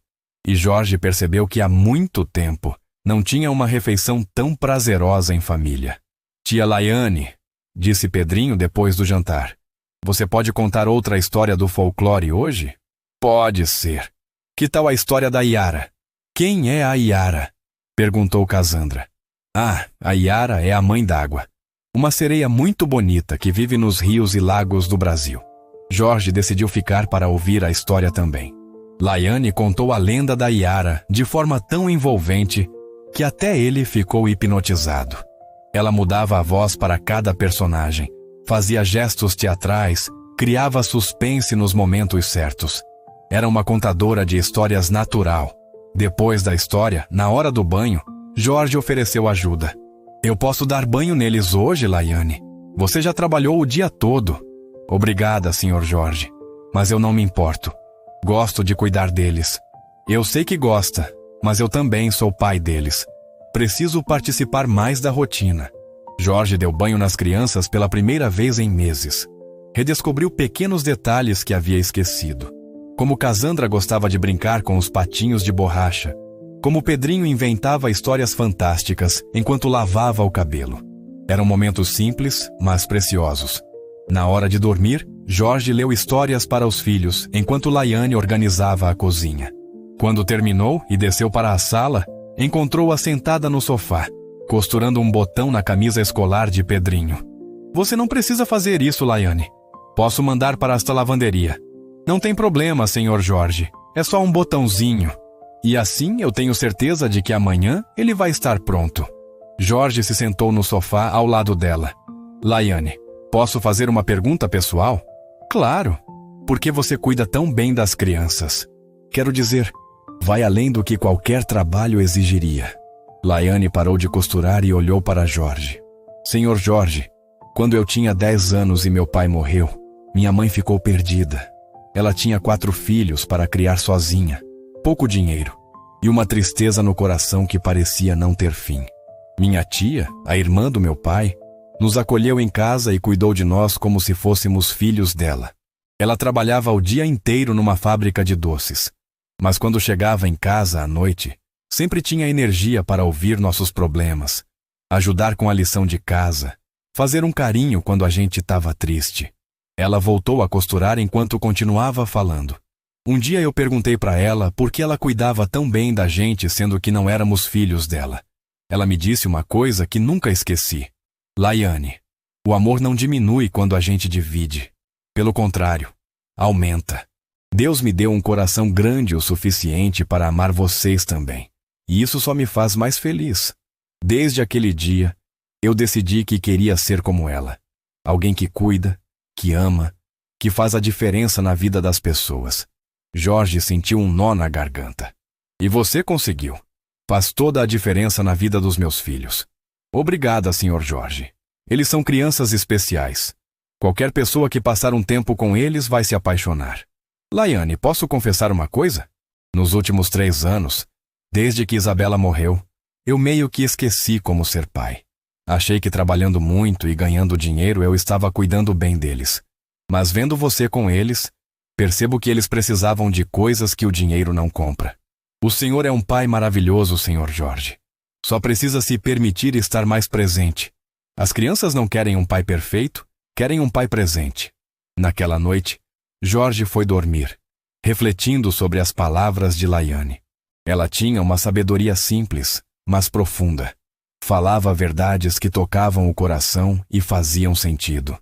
E Jorge percebeu que há muito tempo não tinha uma refeição tão prazerosa em família. Tia Laiane, disse Pedrinho depois do jantar, você pode contar outra história do folclore hoje? Pode ser. Que tal a história da Iara? Quem é a Iara? Perguntou Casandra. Ah, a Iara é a mãe d'água. Uma sereia muito bonita que vive nos rios e lagos do Brasil. Jorge decidiu ficar para ouvir a história também. Laiane contou a lenda da Yara de forma tão envolvente que até ele ficou hipnotizado. Ela mudava a voz para cada personagem, fazia gestos teatrais, criava suspense nos momentos certos. Era uma contadora de histórias natural. Depois da história, na hora do banho, Jorge ofereceu ajuda. Eu posso dar banho neles hoje, Laiane. Você já trabalhou o dia todo. Obrigada, Sr. Jorge. Mas eu não me importo. Gosto de cuidar deles. Eu sei que gosta, mas eu também sou pai deles. Preciso participar mais da rotina. Jorge deu banho nas crianças pela primeira vez em meses. Redescobriu pequenos detalhes que havia esquecido. Como Cassandra gostava de brincar com os patinhos de borracha. Como Pedrinho inventava histórias fantásticas enquanto lavava o cabelo. Eram momentos simples, mas preciosos. Na hora de dormir, Jorge leu histórias para os filhos enquanto Laiane organizava a cozinha. Quando terminou e desceu para a sala, encontrou-a sentada no sofá, costurando um botão na camisa escolar de Pedrinho. Você não precisa fazer isso, Laiane. Posso mandar para esta lavanderia. Não tem problema, Sr. Jorge. É só um botãozinho. E assim eu tenho certeza de que amanhã ele vai estar pronto. Jorge se sentou no sofá ao lado dela. Laiane, posso fazer uma pergunta pessoal? Claro. Por que você cuida tão bem das crianças? Quero dizer, vai além do que qualquer trabalho exigiria. Laiane parou de costurar e olhou para Jorge. Senhor Jorge, quando eu tinha 10 anos e meu pai morreu, minha mãe ficou perdida. Ela tinha 4 filhos para criar sozinha, pouco dinheiro e uma tristeza no coração que parecia não ter fim. Minha tia, a irmã do meu pai, nos acolheu em casa e cuidou de nós como se fôssemos filhos dela. Ela trabalhava o dia inteiro numa fábrica de doces, mas quando chegava em casa à noite, sempre tinha energia para ouvir nossos problemas, ajudar com a lição de casa, fazer um carinho quando a gente estava triste. Ela voltou a costurar enquanto continuava falando. Um dia eu perguntei para ela por que ela cuidava tão bem da gente sendo que não éramos filhos dela. Ela me disse uma coisa que nunca esqueci. Laiane, o amor não diminui quando a gente divide. Pelo contrário, aumenta. Deus me deu um coração grande o suficiente para amar vocês também. E isso só me faz mais feliz. Desde aquele dia, eu decidi que queria ser como ela. Alguém que cuida, que ama, que faz a diferença na vida das pessoas. Jorge sentiu um nó na garganta. E você conseguiu. Faz toda a diferença na vida dos meus filhos. Obrigada, Sr. Jorge. Eles são crianças especiais. Qualquer pessoa que passar um tempo com eles vai se apaixonar. Laiane, posso confessar uma coisa? Nos últimos 3 anos, desde que Isabela morreu, eu meio que esqueci como ser pai. Achei que trabalhando muito e ganhando dinheiro eu estava cuidando bem deles. Mas vendo você com eles, percebo que eles precisavam de coisas que o dinheiro não compra. O senhor é um pai maravilhoso, Sr. Jorge. Só precisa se permitir estar mais presente. As crianças não querem um pai perfeito, querem um pai presente. Naquela noite, Jorge foi dormir, refletindo sobre as palavras de Laiane. Ela tinha uma sabedoria simples, mas profunda. Falava verdades que tocavam o coração e faziam sentido.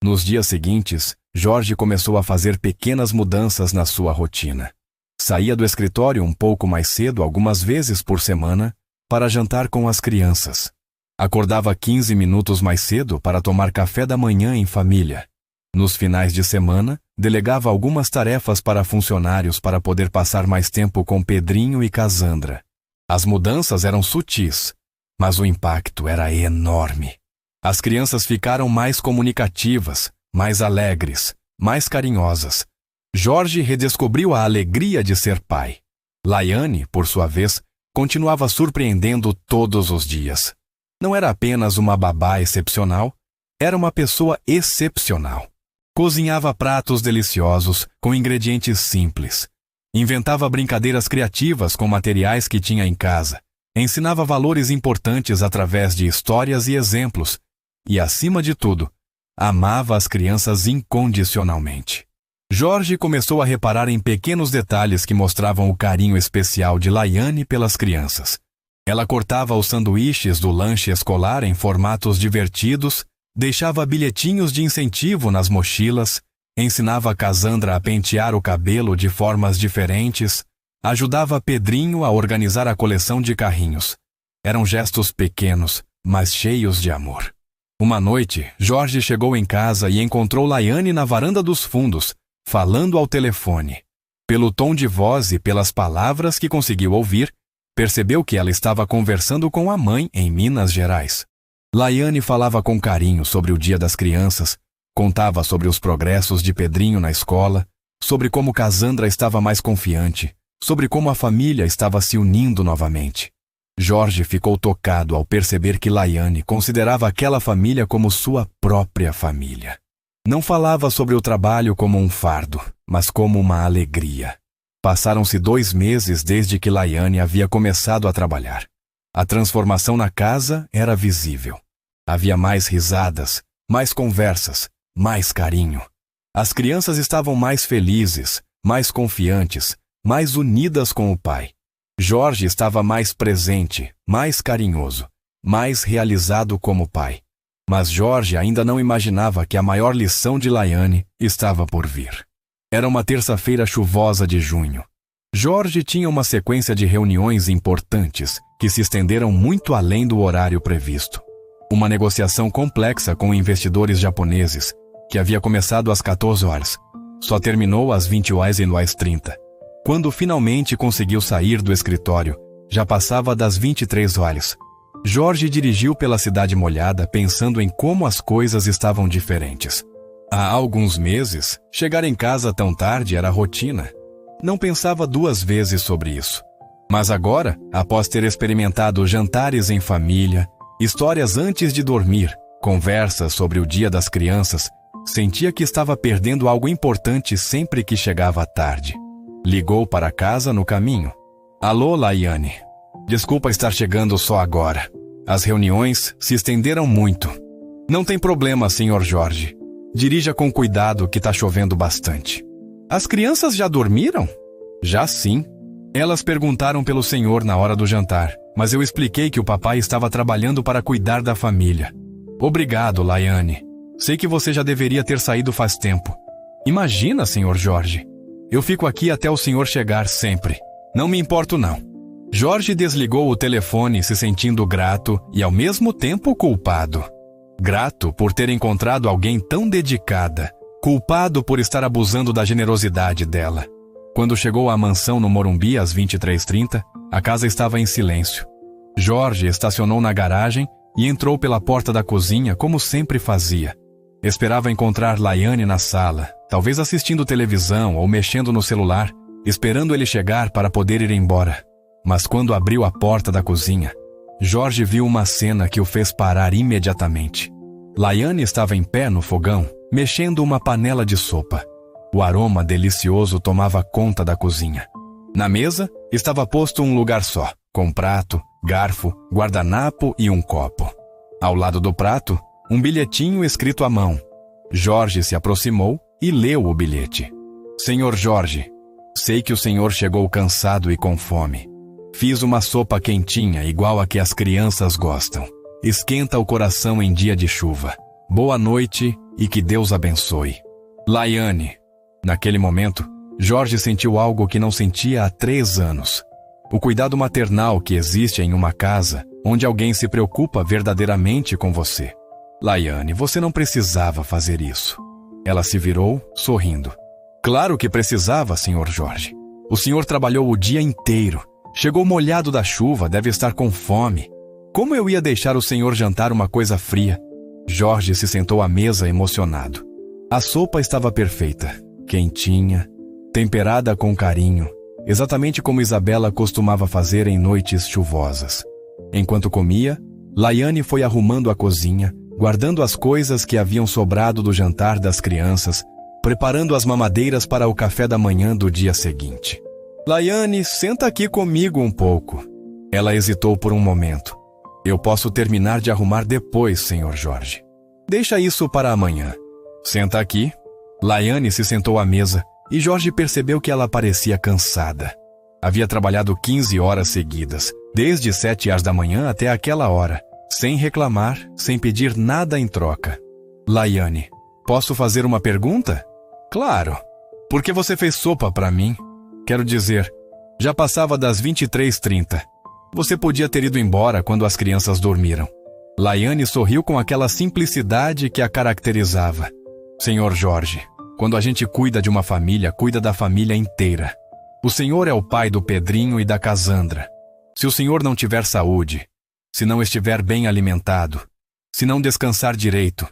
Nos dias seguintes, Jorge começou a fazer pequenas mudanças na sua rotina. Saía do escritório um pouco mais cedo algumas vezes por semana para jantar com as crianças. Acordava 15 minutos mais cedo para tomar café da manhã em família. Nos finais de semana, delegava algumas tarefas para funcionários para poder passar mais tempo com Pedrinho e Cassandra. As mudanças eram sutis, mas o impacto era enorme. As crianças ficaram mais comunicativas, mais alegres, mais carinhosas. Jorge redescobriu a alegria de ser pai. Laiane, por sua vez, continuava surpreendendo todos os dias. Não era apenas uma babá excepcional, era uma pessoa excepcional. Cozinhava pratos deliciosos com ingredientes simples. Inventava brincadeiras criativas com materiais que tinha em casa. Ensinava valores importantes através de histórias e exemplos. E, acima de tudo, amava as crianças incondicionalmente. Jorge começou a reparar em pequenos detalhes que mostravam o carinho especial de Laiane pelas crianças. Ela cortava os sanduíches do lanche escolar em formatos divertidos, deixava bilhetinhos de incentivo nas mochilas Ensinava Cassandra a pentear o cabelo de formas diferentes, ajudava Pedrinho a organizar a coleção de carrinhos. Eram gestos pequenos, mas cheios de amor. Uma noite, Jorge chegou em casa e encontrou Laiane na varanda dos fundos, falando ao telefone. Pelo tom de voz e pelas palavras que conseguiu ouvir, percebeu que ela estava conversando com a mãe em Minas Gerais. Laiane falava com carinho sobre o Dia das Crianças, contava sobre os progressos de Pedrinho na escola, sobre como Cassandra estava mais confiante, sobre como a família estava se unindo novamente. Jorge ficou tocado ao perceber que Laiane considerava aquela família como sua própria família. Não falava sobre o trabalho como um fardo, mas como uma alegria. Passaram-se 2 meses desde que Laiane havia começado a trabalhar. A transformação na casa era visível. Havia mais risadas, mais conversas, mais carinho. As crianças estavam mais felizes, mais confiantes, mais unidas com o pai. Jorge estava mais presente, mais carinhoso, mais realizado como pai. Mas Jorge ainda não imaginava que a maior lição de Laiane estava por vir. Era uma terça-feira chuvosa de junho. Jorge tinha uma sequência de reuniões importantes que se estenderam muito além do horário previsto. Uma negociação complexa com investidores japoneses, que havia começado às 14 horas, só terminou às 20h30. Quando finalmente conseguiu sair do escritório, já passava das 23 horas. Jorge dirigiu pela cidade molhada pensando em como as coisas estavam diferentes. Há alguns meses, chegar em casa tão tarde era rotina. Não pensava 2 vezes sobre isso. Mas agora, após ter experimentado jantares em família, histórias antes de dormir, conversas sobre o Dia das Crianças, sentia que estava perdendo algo importante sempre que chegava à tarde. Ligou para casa no caminho. Alô, Laiane. Desculpa estar chegando só agora. As reuniões se estenderam muito. Não tem problema, Sr. Jorge. Dirija com cuidado que está chovendo bastante. As crianças já dormiram? Já sim. Elas perguntaram pelo senhor na hora do jantar, mas eu expliquei que o papai estava trabalhando para cuidar da família. Obrigado, Laiane. Sei que você já deveria ter saído faz tempo. Imagina, Sr. Jorge. Eu fico aqui até o senhor chegar sempre. Não me importo, não. Jorge desligou o telefone se sentindo grato e ao mesmo tempo culpado. Grato por ter encontrado alguém tão dedicada, culpado por estar abusando da generosidade dela. Quando chegou à mansão no Morumbi às 23h30, a casa estava em silêncio. Jorge estacionou na garagem e entrou pela porta da cozinha como sempre fazia. Esperava encontrar Laiane na sala, talvez assistindo televisão ou mexendo no celular, esperando ele chegar para poder ir embora. Mas quando abriu a porta da cozinha, Jorge viu uma cena que o fez parar imediatamente. Laiane estava em pé no fogão, mexendo uma panela de sopa. O aroma delicioso tomava conta da cozinha. Na mesa, estava posto um lugar só, com prato, garfo, guardanapo e um copo. Ao lado do prato, um bilhetinho escrito à mão. Jorge se aproximou e leu o bilhete. Senhor Jorge, sei que o senhor chegou cansado e com fome. Fiz uma sopa quentinha igual a que as crianças gostam. Esquenta o coração em dia de chuva. Boa noite e que Deus abençoe. Laiane. Naquele momento, Jorge sentiu algo que não sentia há 3 anos. O cuidado maternal que existe em uma casa onde alguém se preocupa verdadeiramente com você. Laiane, você não precisava fazer isso. Ela se virou, sorrindo. Claro que precisava, Sr. Jorge. O senhor trabalhou o dia inteiro. Chegou molhado da chuva, deve estar com fome. Como eu ia deixar o senhor jantar uma coisa fria? Jorge se sentou à mesa emocionado. A sopa estava perfeita, quentinha, temperada com carinho, exatamente como Isabela costumava fazer em noites chuvosas. Enquanto comia, Laiane foi arrumando a cozinha, guardando as coisas que haviam sobrado do jantar das crianças, preparando as mamadeiras para o café da manhã do dia seguinte. Laiane, senta aqui comigo um pouco. Ela hesitou por um momento. Eu posso terminar de arrumar depois, Sr. Jorge. Deixa isso para amanhã. Senta aqui. Laiane se sentou à mesa e Jorge percebeu que ela parecia cansada. Havia trabalhado 15 horas seguidas, desde 7h da manhã até aquela hora, sem reclamar, sem pedir nada em troca. Laiane, posso fazer uma pergunta? Claro, porque você fez sopa para mim. Quero dizer, já passava das 23h30. Você podia ter ido embora quando as crianças dormiram. Laiane sorriu com aquela simplicidade que a caracterizava. Senhor Jorge, quando a gente cuida de uma família, cuida da família inteira. O senhor é o pai do Pedrinho e da Casandra. Se o senhor não tiver saúde, se não estiver bem alimentado, se não descansar direito,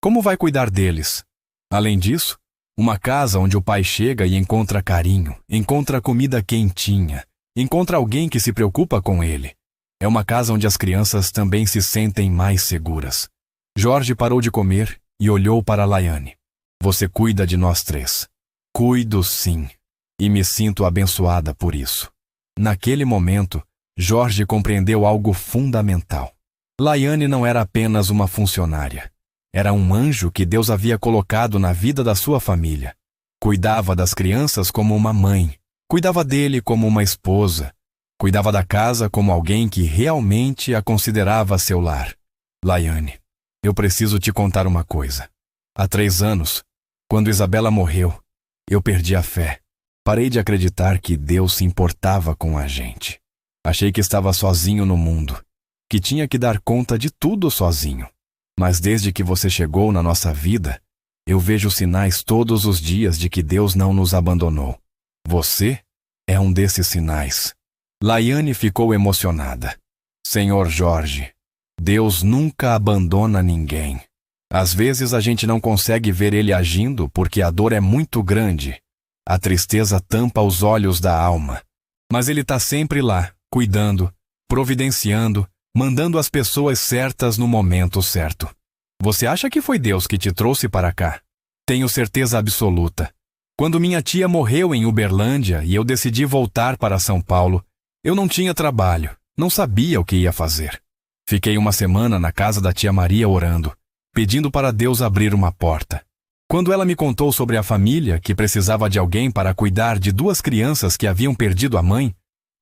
como vai cuidar deles? Além disso, uma casa onde o pai chega e encontra carinho, encontra comida quentinha, encontra alguém que se preocupa com ele. É uma casa onde as crianças também se sentem mais seguras. Jorge parou de comer e olhou para Laiane. Você cuida de nós três. Cuido sim. E me sinto abençoada por isso. Naquele momento, Jorge compreendeu algo fundamental. Laiane não era apenas uma funcionária. Era um anjo que Deus havia colocado na vida da sua família. Cuidava das crianças como uma mãe. Cuidava dele como uma esposa. Cuidava da casa como alguém que realmente a considerava seu lar. Laiane, eu preciso te contar uma coisa. Há 3 anos, quando Isabela morreu, eu perdi a fé. Parei de acreditar que Deus se importava com a gente. Achei que estava sozinho no mundo, que tinha que dar conta de tudo sozinho. Mas desde que você chegou na nossa vida, eu vejo sinais todos os dias de que Deus não nos abandonou. Você é um desses sinais. Laiane ficou emocionada. Senhor Jorge, Deus nunca abandona ninguém. Às vezes a gente não consegue ver Ele agindo porque a dor é muito grande. A tristeza tampa os olhos da alma. Mas Ele está sempre lá, cuidando, providenciando, mandando as pessoas certas no momento certo. Você acha que foi Deus que te trouxe para cá? Tenho certeza absoluta. Quando minha tia morreu em Uberlândia e eu decidi voltar para São Paulo, eu não tinha trabalho, não sabia o que ia fazer. Fiquei uma semana na casa da tia Maria orando, pedindo para Deus abrir uma porta. Quando ela me contou sobre a família que precisava de alguém para cuidar de 2 crianças que haviam perdido a mãe,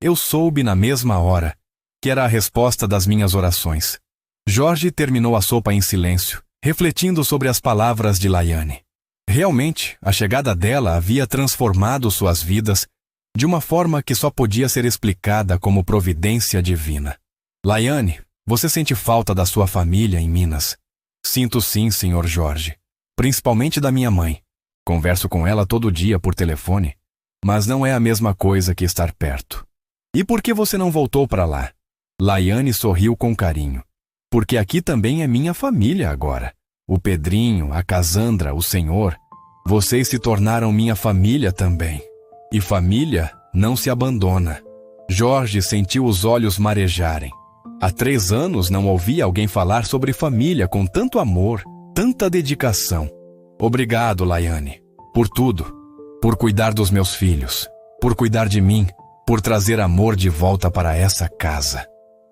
eu soube na mesma hora que era a resposta das minhas orações. Jorge terminou a sopa em silêncio, refletindo sobre as palavras de Laiane. Realmente, a chegada dela havia transformado suas vidas de uma forma que só podia ser explicada como providência divina. Laiane, você sente falta da sua família em Minas? Sinto sim, senhor Jorge. Principalmente da minha mãe. Converso com ela todo dia por telefone, mas não é a mesma coisa que estar perto. E por que você não voltou para lá? Laiane sorriu com carinho. Porque aqui também é minha família agora. O Pedrinho, a Casandra, o senhor. Vocês se tornaram minha família também. E família não se abandona. Jorge sentiu os olhos marejarem. Há 3 anos não ouvia alguém falar sobre família com tanto amor, tanta dedicação. Obrigado, Laiane, por tudo. Por cuidar dos meus filhos. Por cuidar de mim. Por trazer amor de volta para essa casa.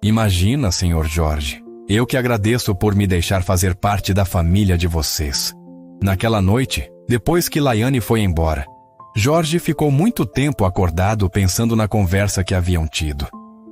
Imagina, senhor Jorge, eu que agradeço por me deixar fazer parte da família de vocês. Naquela noite, depois que Laiane foi embora, Jorge ficou muito tempo acordado pensando na conversa que haviam tido.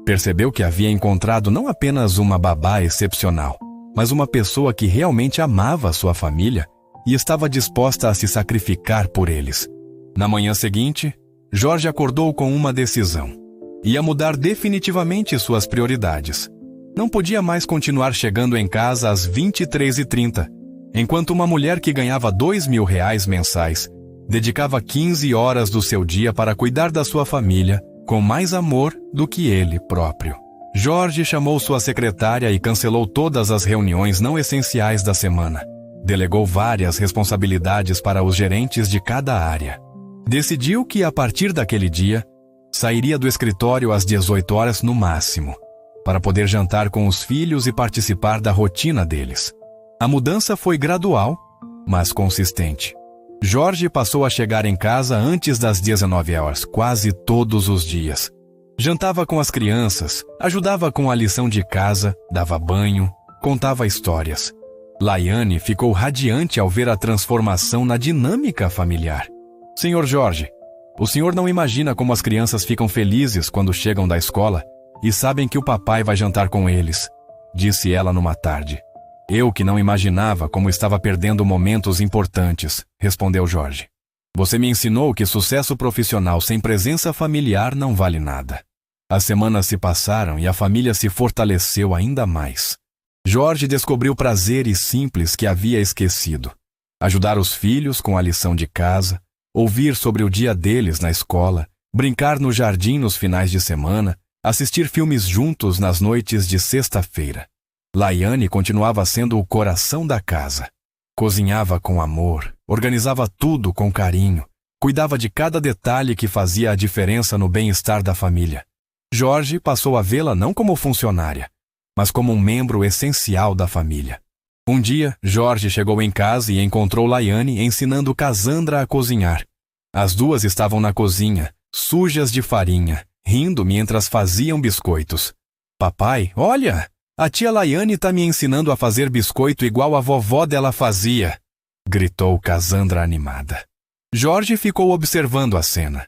Percebeu que havia encontrado não apenas uma babá excepcional, mas uma pessoa que realmente amava sua família e estava disposta a se sacrificar por eles. Na manhã seguinte, Jorge acordou com uma decisão. Ia mudar definitivamente suas prioridades. Não podia mais continuar chegando em casa às 23h30, enquanto uma mulher que ganhava R$2.000 mensais dedicava 15 horas do seu dia para cuidar da sua família com mais amor do que ele próprio. Jorge chamou sua secretária e cancelou todas as reuniões não essenciais da semana. Delegou várias responsabilidades para os gerentes de cada área. Decidiu que, a partir daquele dia, sairia do escritório às 18 horas no máximo, para poder jantar com os filhos e participar da rotina deles. A mudança foi gradual, mas consistente. Jorge passou a chegar em casa antes das 19 horas, quase todos os dias. Jantava com as crianças, ajudava com a lição de casa, dava banho, contava histórias. Laiane ficou radiante ao ver a transformação na dinâmica familiar. Senhor Jorge, o senhor não imagina como as crianças ficam felizes quando chegam da escola e sabem que o papai vai jantar com eles, disse ela numa tarde. Eu que não imaginava como estava perdendo momentos importantes, respondeu Jorge. Você me ensinou que sucesso profissional sem presença familiar não vale nada. As semanas se passaram e a família se fortaleceu ainda mais. Jorge descobriu prazeres simples que havia esquecido. Ajudar os filhos com a lição de casa, ouvir sobre o dia deles na escola, brincar no jardim nos finais de semana, assistir filmes juntos nas noites de sexta-feira. Laiane continuava sendo o coração da casa. Cozinhava com amor, organizava tudo com carinho, cuidava de cada detalhe que fazia a diferença no bem-estar da família. Jorge passou a vê-la não como funcionária, mas como um membro essencial da família. Um dia, Jorge chegou em casa e encontrou Laiane ensinando Cassandra a cozinhar. As duas estavam na cozinha, sujas de farinha, rindo mientras faziam biscoitos. Papai, olha! A tia Laiane está me ensinando a fazer biscoito igual a vovó dela fazia, gritou Cassandra animada. Jorge ficou observando a cena.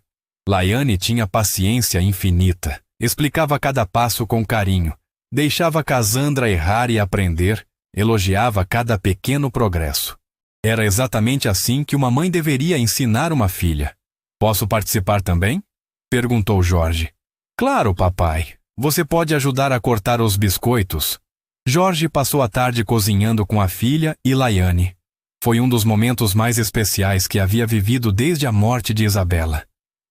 Laiane tinha paciência infinita, explicava cada passo com carinho, deixava Cassandra errar e aprender, elogiava cada pequeno progresso. Era exatamente assim que uma mãe deveria ensinar uma filha. Posso participar também? Perguntou Jorge. Claro, papai. Você pode ajudar a cortar os biscoitos. Jorge passou a tarde cozinhando com a filha e Laiane. Foi um dos momentos mais especiais que havia vivido desde a morte de Isabela.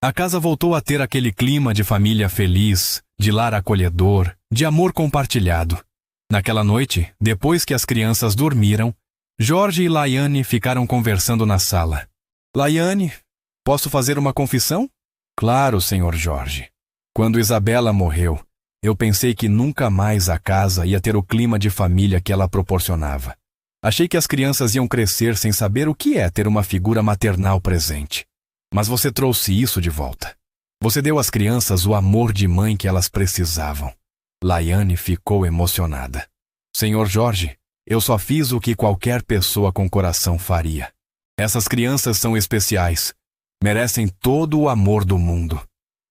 A casa voltou a ter aquele clima de família feliz, de lar acolhedor, de amor compartilhado. Naquela noite, depois que as crianças dormiram, Jorge e Laiane ficaram conversando na sala. Laiane, posso fazer uma confissão? Claro, senhor Jorge. Quando Isabela morreu, eu pensei que nunca mais a casa ia ter o clima de família que ela proporcionava. Achei que as crianças iam crescer sem saber o que é ter uma figura maternal presente. Mas você trouxe isso de volta. Você deu às crianças o amor de mãe que elas precisavam. Laiane ficou emocionada. Senhor Jorge, eu só fiz o que qualquer pessoa com coração faria. Essas crianças são especiais. Merecem todo o amor do mundo.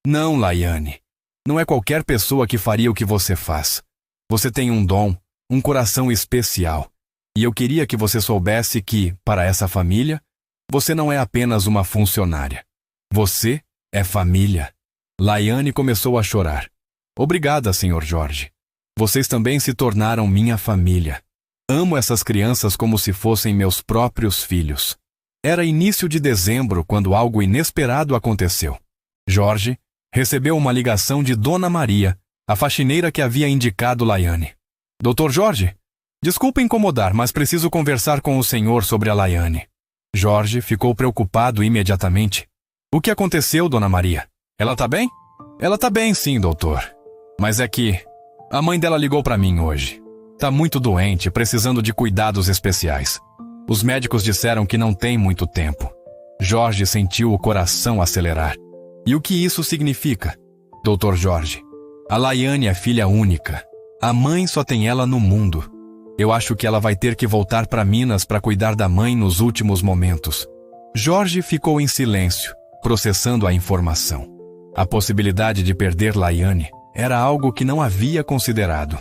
Não, Laiane. Não é qualquer pessoa que faria o que você faz. Você tem um dom, um coração especial. E eu queria que você soubesse que, para essa família, você não é apenas uma funcionária. Você é família. Laiane começou a chorar. Obrigada, senhor Jorge. Vocês também se tornaram minha família. Amo essas crianças como se fossem meus próprios filhos. Era início de dezembro quando algo inesperado aconteceu. Jorge recebeu uma ligação de Dona Maria, a faxineira que havia indicado Laiane. Doutor Jorge, desculpe incomodar, mas preciso conversar com o senhor sobre a Laiane. Jorge ficou preocupado imediatamente. O que aconteceu, Dona Maria? Ela tá bem? Ela tá bem, sim, doutor. Mas é que a mãe dela ligou para mim hoje. Tá muito doente, precisando de cuidados especiais. Os médicos disseram que não tem muito tempo. Jorge sentiu o coração acelerar. E o que isso significa? Doutor Jorge, a Laiane é filha única. A mãe só tem ela no mundo. Eu acho que ela vai ter que voltar para Minas para cuidar da mãe nos últimos momentos. Jorge ficou em silêncio, processando a informação. A possibilidade de perder Laiane era algo que não havia considerado.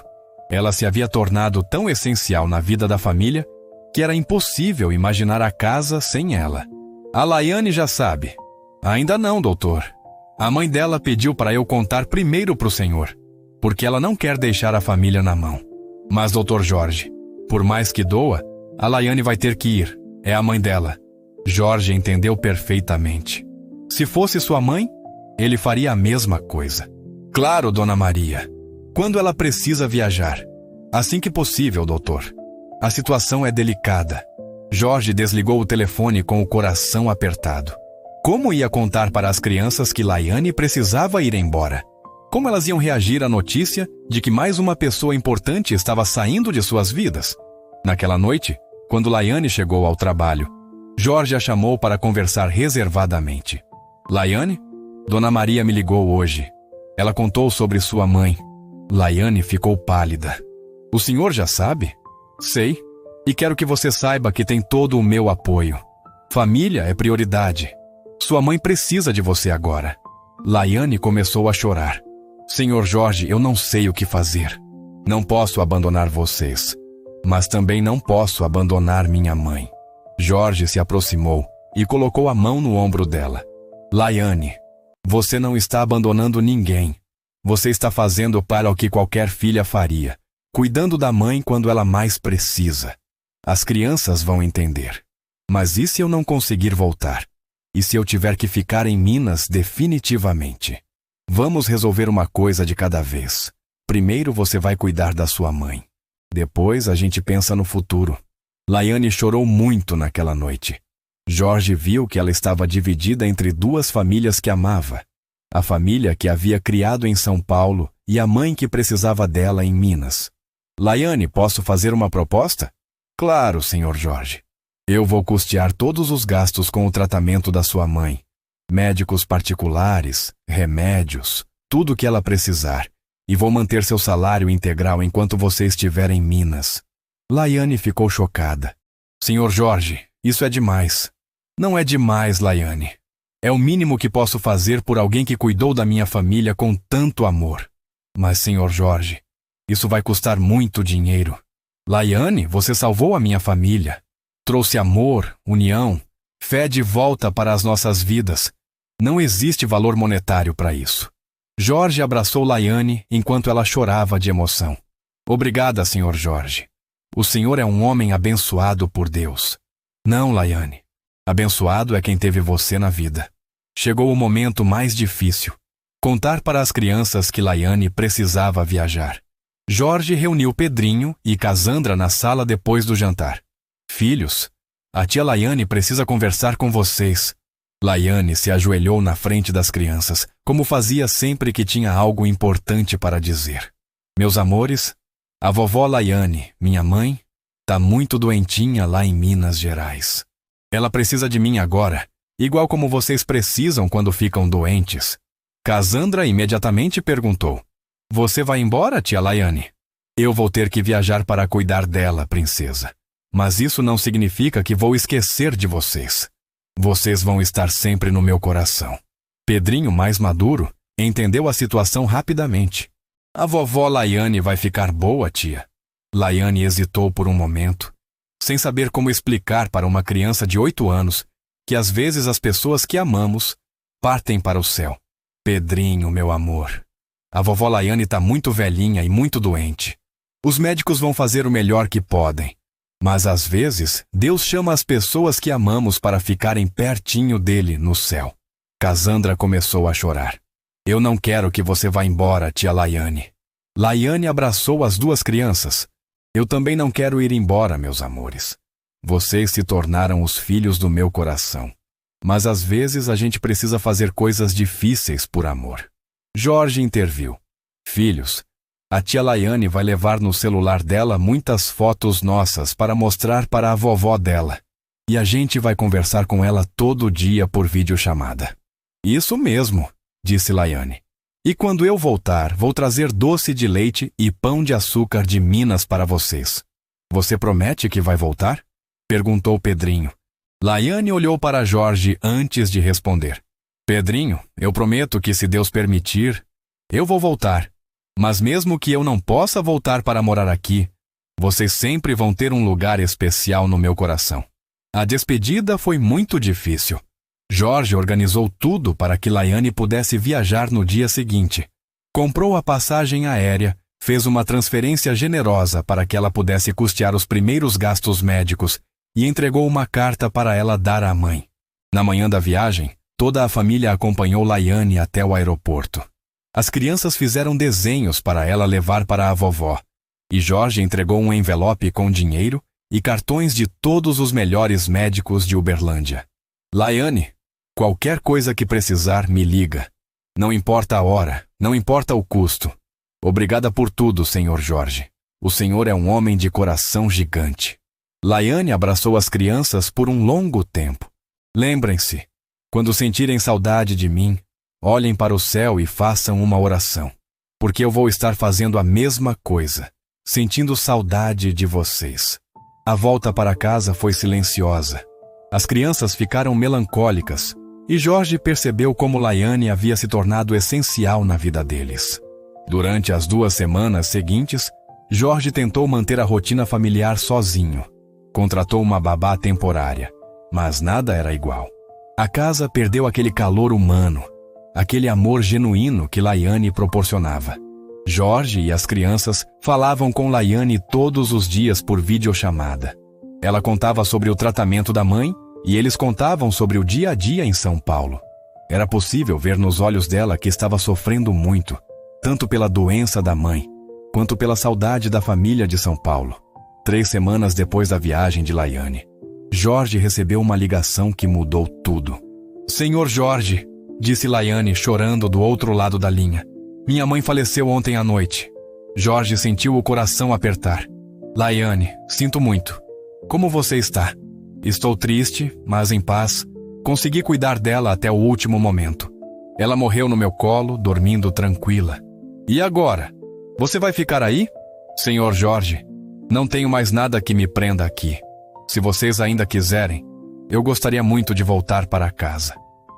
Ela se havia tornado tão essencial na vida da família que era impossível imaginar a casa sem ela. A Laiane já sabe. Ainda não, doutor. A mãe dela pediu para eu contar primeiro para o senhor, porque ela não quer deixar a família na mão. Mas, doutor Jorge, por mais que doa, a Laiane vai ter que ir. É a mãe dela. Jorge entendeu perfeitamente. Se fosse sua mãe, ele faria a mesma coisa. Claro, Dona Maria. Quando ela precisa viajar? Assim que possível, doutor. A situação é delicada. Jorge desligou o telefone com o coração apertado. Como ia contar para as crianças que Laiane precisava ir embora? Como elas iam reagir à notícia de que mais uma pessoa importante estava saindo de suas vidas? Naquela noite, quando Laiane chegou ao trabalho, Jorge a chamou para conversar reservadamente. Laiane? Dona Maria me ligou hoje. Ela contou sobre sua mãe. Laiane ficou pálida. O senhor já sabe? Sei. E quero que você saiba que tem todo o meu apoio. Família é prioridade. Sua mãe precisa de você agora. Laiane começou a chorar. Senhor Jorge, eu não sei o que fazer. Não posso abandonar vocês. Mas também não posso abandonar minha mãe. Jorge se aproximou e colocou a mão no ombro dela. Laiane, você não está abandonando ninguém. Você está fazendo para o que qualquer filha faria, cuidando da mãe quando ela mais precisa. As crianças vão entender. Mas e se eu não conseguir voltar? E se eu tiver que ficar em Minas definitivamente? Vamos resolver uma coisa de cada vez. Primeiro você vai cuidar da sua mãe. Depois a gente pensa no futuro. Laiane chorou muito naquela noite. Jorge viu que ela estava dividida entre duas famílias que amava. A família que havia criado em São Paulo e a mãe que precisava dela em Minas. Laiane, posso fazer uma proposta? Claro, senhor Jorge. Eu vou custear todos os gastos com o tratamento da sua mãe. Médicos particulares, remédios, tudo o que ela precisar. E vou manter seu salário integral enquanto você estiver em Minas. Laiane ficou chocada. Senhor Jorge, isso é demais. Não é demais, Laiane. É o mínimo que posso fazer por alguém que cuidou da minha família com tanto amor. Mas, senhor Jorge, isso vai custar muito dinheiro. Laiane, você salvou a minha família. Trouxe amor, união, fé de volta para as nossas vidas. Não existe valor monetário para isso. Jorge abraçou Laiane enquanto ela chorava de emoção. Obrigada, senhor Jorge. O senhor é um homem abençoado por Deus. Não, Laiane. Abençoado é quem teve você na vida. Chegou o momento mais difícil. Contar para as crianças que Laiane precisava viajar. Jorge reuniu Pedrinho e Casandra na sala depois do jantar. Filhos, a tia Laiane precisa conversar com vocês. Laiane se ajoelhou na frente das crianças, como fazia sempre que tinha algo importante para dizer. Meus amores, a vovó Laiane, minha mãe, tá muito doentinha lá em Minas Gerais. Ela precisa de mim agora, igual como vocês precisam quando ficam doentes. Casandra imediatamente perguntou: Você vai embora, tia Laiane? Eu vou ter que viajar para cuidar dela, princesa. Mas isso não significa que vou esquecer de vocês. Vocês vão estar sempre no meu coração. Pedrinho, mais maduro, entendeu a situação rapidamente. A vovó Laiane vai ficar boa, tia. Laiane hesitou por um momento, sem saber como explicar para uma criança de 8 anos que às vezes as pessoas que amamos partem para o céu. Pedrinho, meu amor, a vovó Laiane está muito velhinha e muito doente. Os médicos vão fazer o melhor que podem. Mas às vezes, Deus chama as pessoas que amamos para ficarem pertinho dele no céu. Casandra começou a chorar. Eu não quero que você vá embora, tia Laiane. Laiane abraçou as duas crianças. Eu também não quero ir embora, meus amores. Vocês se tornaram os filhos do meu coração. Mas às vezes a gente precisa fazer coisas difíceis por amor. Jorge interviu. Filhos, a tia Laiane vai levar no celular dela muitas fotos nossas para mostrar para a vovó dela. E a gente vai conversar com ela todo dia por videochamada. Isso mesmo, disse Laiane. E quando eu voltar, vou trazer doce de leite e pão de açúcar de Minas para vocês. Você promete que vai voltar? Perguntou Pedrinho. Laiane olhou para Jorge antes de responder. Pedrinho, eu prometo que se Deus permitir, eu vou voltar. Mas mesmo que eu não possa voltar para morar aqui, vocês sempre vão ter um lugar especial no meu coração. A despedida foi muito difícil. Jorge organizou tudo para que Laiane pudesse viajar no dia seguinte. Comprou a passagem aérea, fez uma transferência generosa para que ela pudesse custear os primeiros gastos médicos e entregou uma carta para ela dar à mãe. Na manhã da viagem, toda a família acompanhou Laiane até o aeroporto. As crianças fizeram desenhos para ela levar para a vovó, e Jorge entregou um envelope com dinheiro e cartões de todos os melhores médicos de Uberlândia. Laiane, qualquer coisa que precisar, me liga. Não importa a hora, não importa o custo. Obrigada por tudo, senhor Jorge. O senhor é um homem de coração gigante. Laiane abraçou as crianças por um longo tempo. Lembrem-se, quando sentirem saudade de mim, olhem para o céu e façam uma oração, porque eu vou estar fazendo a mesma coisa, sentindo saudade de vocês. A volta para casa foi silenciosa. As crianças ficaram melancólicas e Jorge percebeu como Laiane havia se tornado essencial na vida deles. Durante as 2 semanas seguintes, Jorge tentou manter a rotina familiar sozinho. Contratou uma babá temporária. mas nada era igual. A casa perdeu aquele calor humano, aquele amor genuíno que Laiane proporcionava. Jorge e as crianças falavam com Laiane todos os dias por videochamada. Ela contava sobre o tratamento da mãe e eles contavam sobre o dia a dia em São Paulo. Era possível ver nos olhos dela que estava sofrendo muito, tanto pela doença da mãe, quanto pela saudade da família de São Paulo. 3 semanas depois da viagem de Laiane, Jorge recebeu uma ligação que mudou tudo. "Senhor Jorge", disse Laiane chorando do outro lado da linha. "Minha mãe faleceu ontem à noite." Jorge sentiu o coração apertar. "Laiane, sinto muito. Como você está?" "Estou triste, mas em paz. Consegui cuidar dela até o último momento. Ela morreu no meu colo, dormindo tranquila." "E agora? Você vai ficar aí?" "Senhor Jorge, não tenho mais nada que me prenda aqui. Se vocês ainda quiserem, eu gostaria muito de voltar para casa."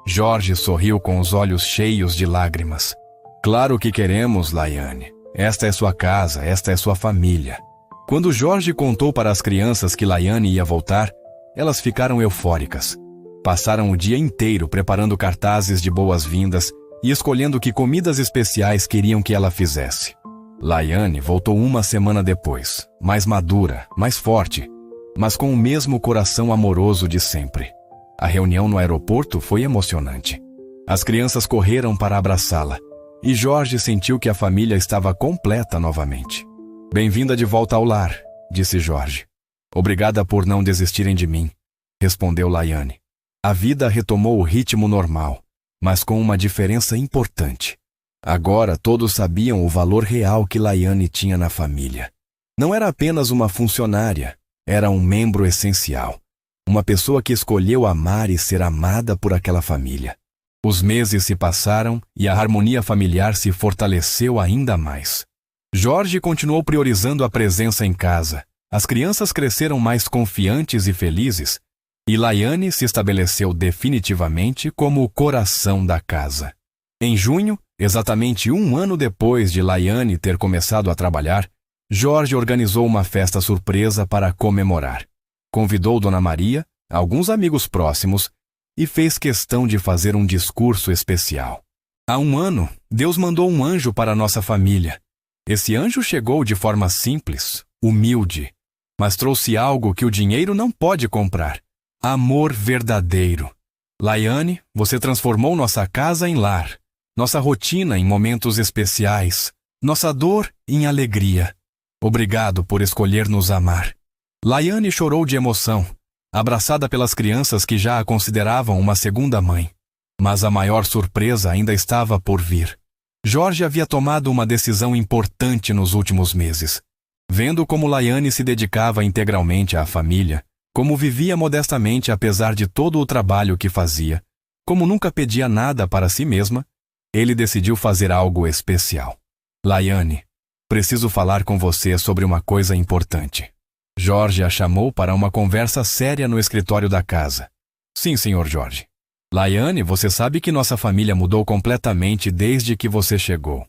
Jorge sorriu com os olhos cheios de lágrimas. "Claro que queremos, Laiane. Esta é sua casa, esta é sua família." Quando Jorge contou para as crianças que Laiane ia voltar, elas ficaram eufóricas. Passaram o dia inteiro preparando cartazes de boas-vindas e escolhendo que comidas especiais queriam que ela fizesse. Laiane voltou 1 semana depois, mais madura, mais forte, mas com o mesmo coração amoroso de sempre. A reunião no aeroporto foi emocionante. As crianças correram para abraçá-la, e Jorge sentiu que a família estava completa novamente. "Bem-vinda de volta ao lar", disse Jorge. "Obrigada por não desistirem de mim", respondeu Laiane. A vida retomou o ritmo normal, mas com uma diferença importante. Agora todos sabiam o valor real que Laiane tinha na família. Não era apenas uma funcionária, era um membro essencial. Uma pessoa que escolheu amar e ser amada por aquela família. Os meses se passaram e a harmonia familiar se fortaleceu ainda mais. Jorge continuou priorizando a presença em casa. As crianças cresceram mais confiantes e felizes, e Laiane se estabeleceu definitivamente como o coração da casa. Em junho, exatamente 1 ano depois de Laiane ter começado a trabalhar, Jorge organizou uma festa surpresa para comemorar. Convidou Dona Maria, alguns amigos próximos, e fez questão de fazer um discurso especial. "Há 1 ano, Deus mandou um anjo para a nossa família. Esse anjo chegou de forma simples, humilde, mas trouxe algo que o dinheiro não pode comprar: amor verdadeiro. Laiane, você transformou nossa casa em lar, nossa rotina em momentos especiais, nossa dor em alegria. Obrigado por escolher nos amar." Laiane chorou de emoção, abraçada pelas crianças que já a consideravam uma segunda mãe. Mas a maior surpresa ainda estava por vir. Jorge havia tomado uma decisão importante nos últimos meses. Vendo como Laiane se dedicava integralmente à família, como vivia modestamente apesar de todo o trabalho que fazia, como nunca pedia nada para si mesma, ele decidiu fazer algo especial. "Laiane, preciso falar com você sobre uma coisa importante." Jorge a chamou para uma conversa séria no escritório da casa. "Sim, senhor Jorge." "Laiane, você sabe que nossa família mudou completamente desde que você chegou.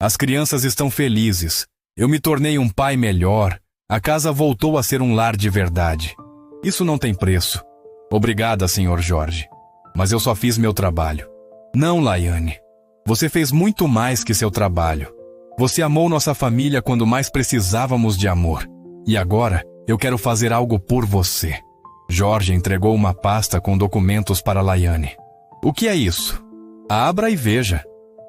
As crianças estão felizes, eu me tornei um pai melhor, a casa voltou a ser um lar de verdade. Isso não tem preço." "Obrigada, senhor Jorge, mas eu só fiz meu trabalho." "Não, Laiane, você fez muito mais que seu trabalho. Você amou nossa família quando mais precisávamos de amor. E agora, eu quero fazer algo por você." Jorge entregou uma pasta com documentos para Laiane. "O que é isso?" "Abra e veja."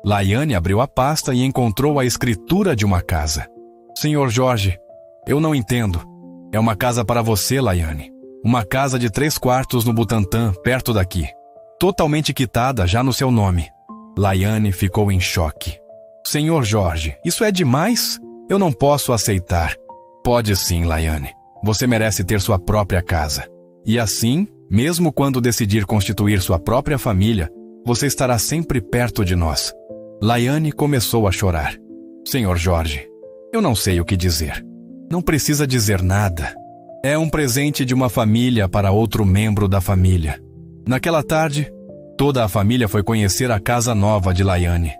Laiane abriu a pasta e encontrou a escritura de uma casa. "Senhor Jorge, eu não entendo. É uma casa para você, Laiane. Uma casa de 3 quartos no Butantã, perto daqui. Totalmente quitada já no seu nome." Laiane ficou em choque. "Senhor Jorge, isso é demais? Eu não posso aceitar." "Pode sim, Laiane. Você merece ter sua própria casa. E assim, mesmo quando decidir constituir sua própria família, você estará sempre perto de nós." Laiane começou a chorar. "Senhor Jorge, eu não sei o que dizer." "Não precisa dizer nada. É um presente de uma família para outro membro da família." Naquela tarde, toda a família foi conhecer a casa nova de Laiane.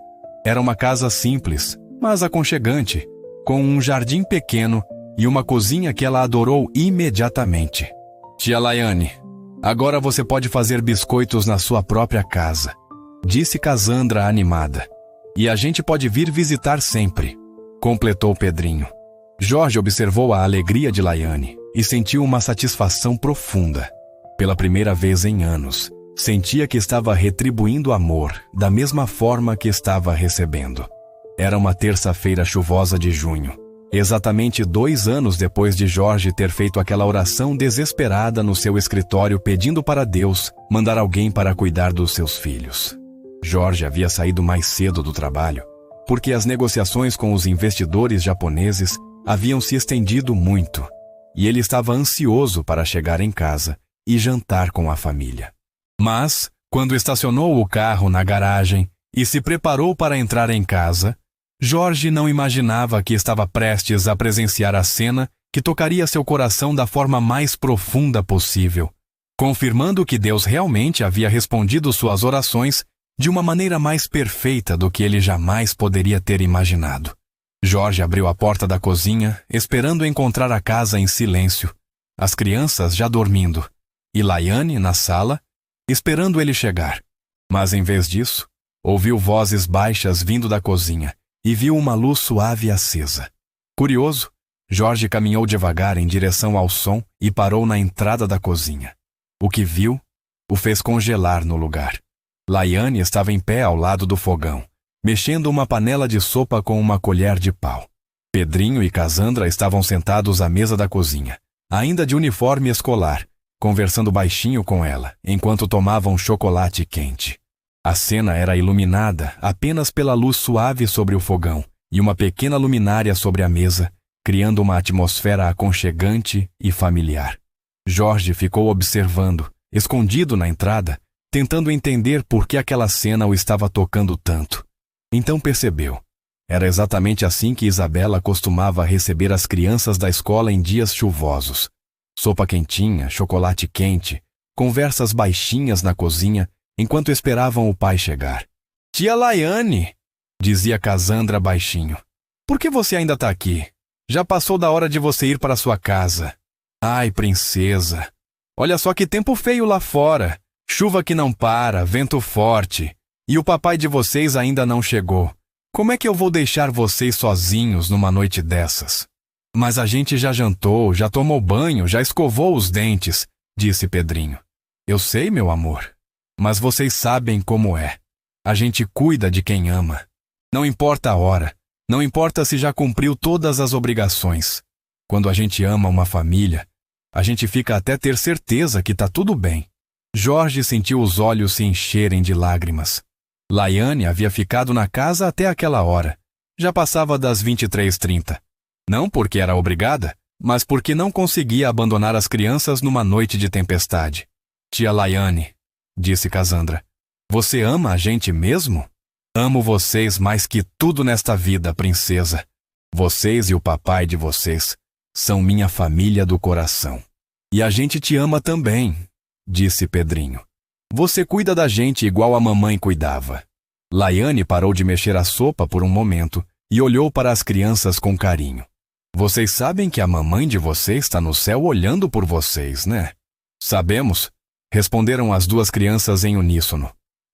Era uma casa simples, mas aconchegante, com um jardim pequeno e uma cozinha que ela adorou imediatamente. "Tia Laiane, Agora você pode fazer biscoitos na sua própria casa, disse Casandra animada. E a gente pode vir visitar sempre, completou Pedrinho. Jorge observou a alegria de Laiane e sentiu uma satisfação profunda. Pela primeira vez em anos, sentia que estava retribuindo amor da mesma forma que estava recebendo. Era uma terça-feira chuvosa de junho, exatamente 2 anos depois de Jorge ter feito aquela oração desesperada no seu escritório pedindo para Deus mandar alguém para cuidar dos seus filhos. Jorge havia saído mais cedo do trabalho, porque as negociações com os investidores japoneses haviam se estendido muito, e ele estava ansioso para chegar em casa e jantar com a família. Mas, quando estacionou o carro na garagem e se preparou para entrar em casa, Jorge não imaginava que estava prestes a presenciar a cena que tocaria seu coração da forma mais profunda possível, confirmando que Deus realmente havia respondido suas orações de uma maneira mais perfeita do que ele jamais poderia ter imaginado. Jorge abriu a porta da cozinha, esperando encontrar a casa em silêncio, as crianças já dormindo, e Laiane na sala, esperando ele chegar. Mas em vez disso, ouviu vozes baixas vindo da cozinha e viu uma luz suave acesa. Curioso, Jorge caminhou devagar em direção ao som e parou na entrada da cozinha. O que viu o fez congelar no lugar. Laiane estava em pé ao lado do fogão, mexendo uma panela de sopa com uma colher de pau. Pedrinho e Casandra estavam sentados à mesa da cozinha, ainda de uniforme escolar, conversando baixinho com ela, enquanto tomavam chocolate quente. A cena era iluminada apenas pela luz suave sobre o fogão e uma pequena luminária sobre a mesa, criando uma atmosfera aconchegante e familiar. Jorge ficou observando, escondido na entrada, tentando entender por que aquela cena o estava tocando tanto. Então percebeu. Era exatamente assim que Isabela costumava receber as crianças da escola em dias chuvosos. Sopa quentinha, chocolate quente, conversas baixinhas na cozinha, enquanto esperavam o pai chegar. "Tia Laiane", dizia Casandra baixinho, "por que você ainda está aqui? Já passou da hora de você ir para sua casa." "Ai, princesa, olha só que tempo feio lá fora. Chuva que não para, vento forte. E o papai de vocês ainda não chegou. Como é que eu vou deixar vocês sozinhos numa noite dessas?" "Mas a gente já jantou, já tomou banho, já escovou os dentes", disse Pedrinho. "Eu sei, meu amor. Mas vocês sabem como é. A gente cuida de quem ama. Não importa a hora, não importa se já cumpriu todas as obrigações. Quando a gente ama uma família, a gente fica até ter certeza que tá tudo bem." Jorge sentiu os olhos se encherem de lágrimas. Laiane havia ficado na casa até aquela hora. Já passava das 23h30. Não porque era obrigada, mas porque não conseguia abandonar as crianças numa noite de tempestade. "Tia Laiane", disse Casandra, "você ama a gente mesmo?" "Amo vocês mais que tudo nesta vida, princesa. Vocês e o papai de vocês são minha família do coração. E a gente te ama também", disse Pedrinho. "Você cuida da gente igual a mamãe cuidava." Laiane parou de mexer a sopa por um momento e olhou para as crianças com carinho. "Vocês sabem que a mamãe de vocês está no céu olhando por vocês, né?" "Sabemos", responderam as duas crianças em uníssono.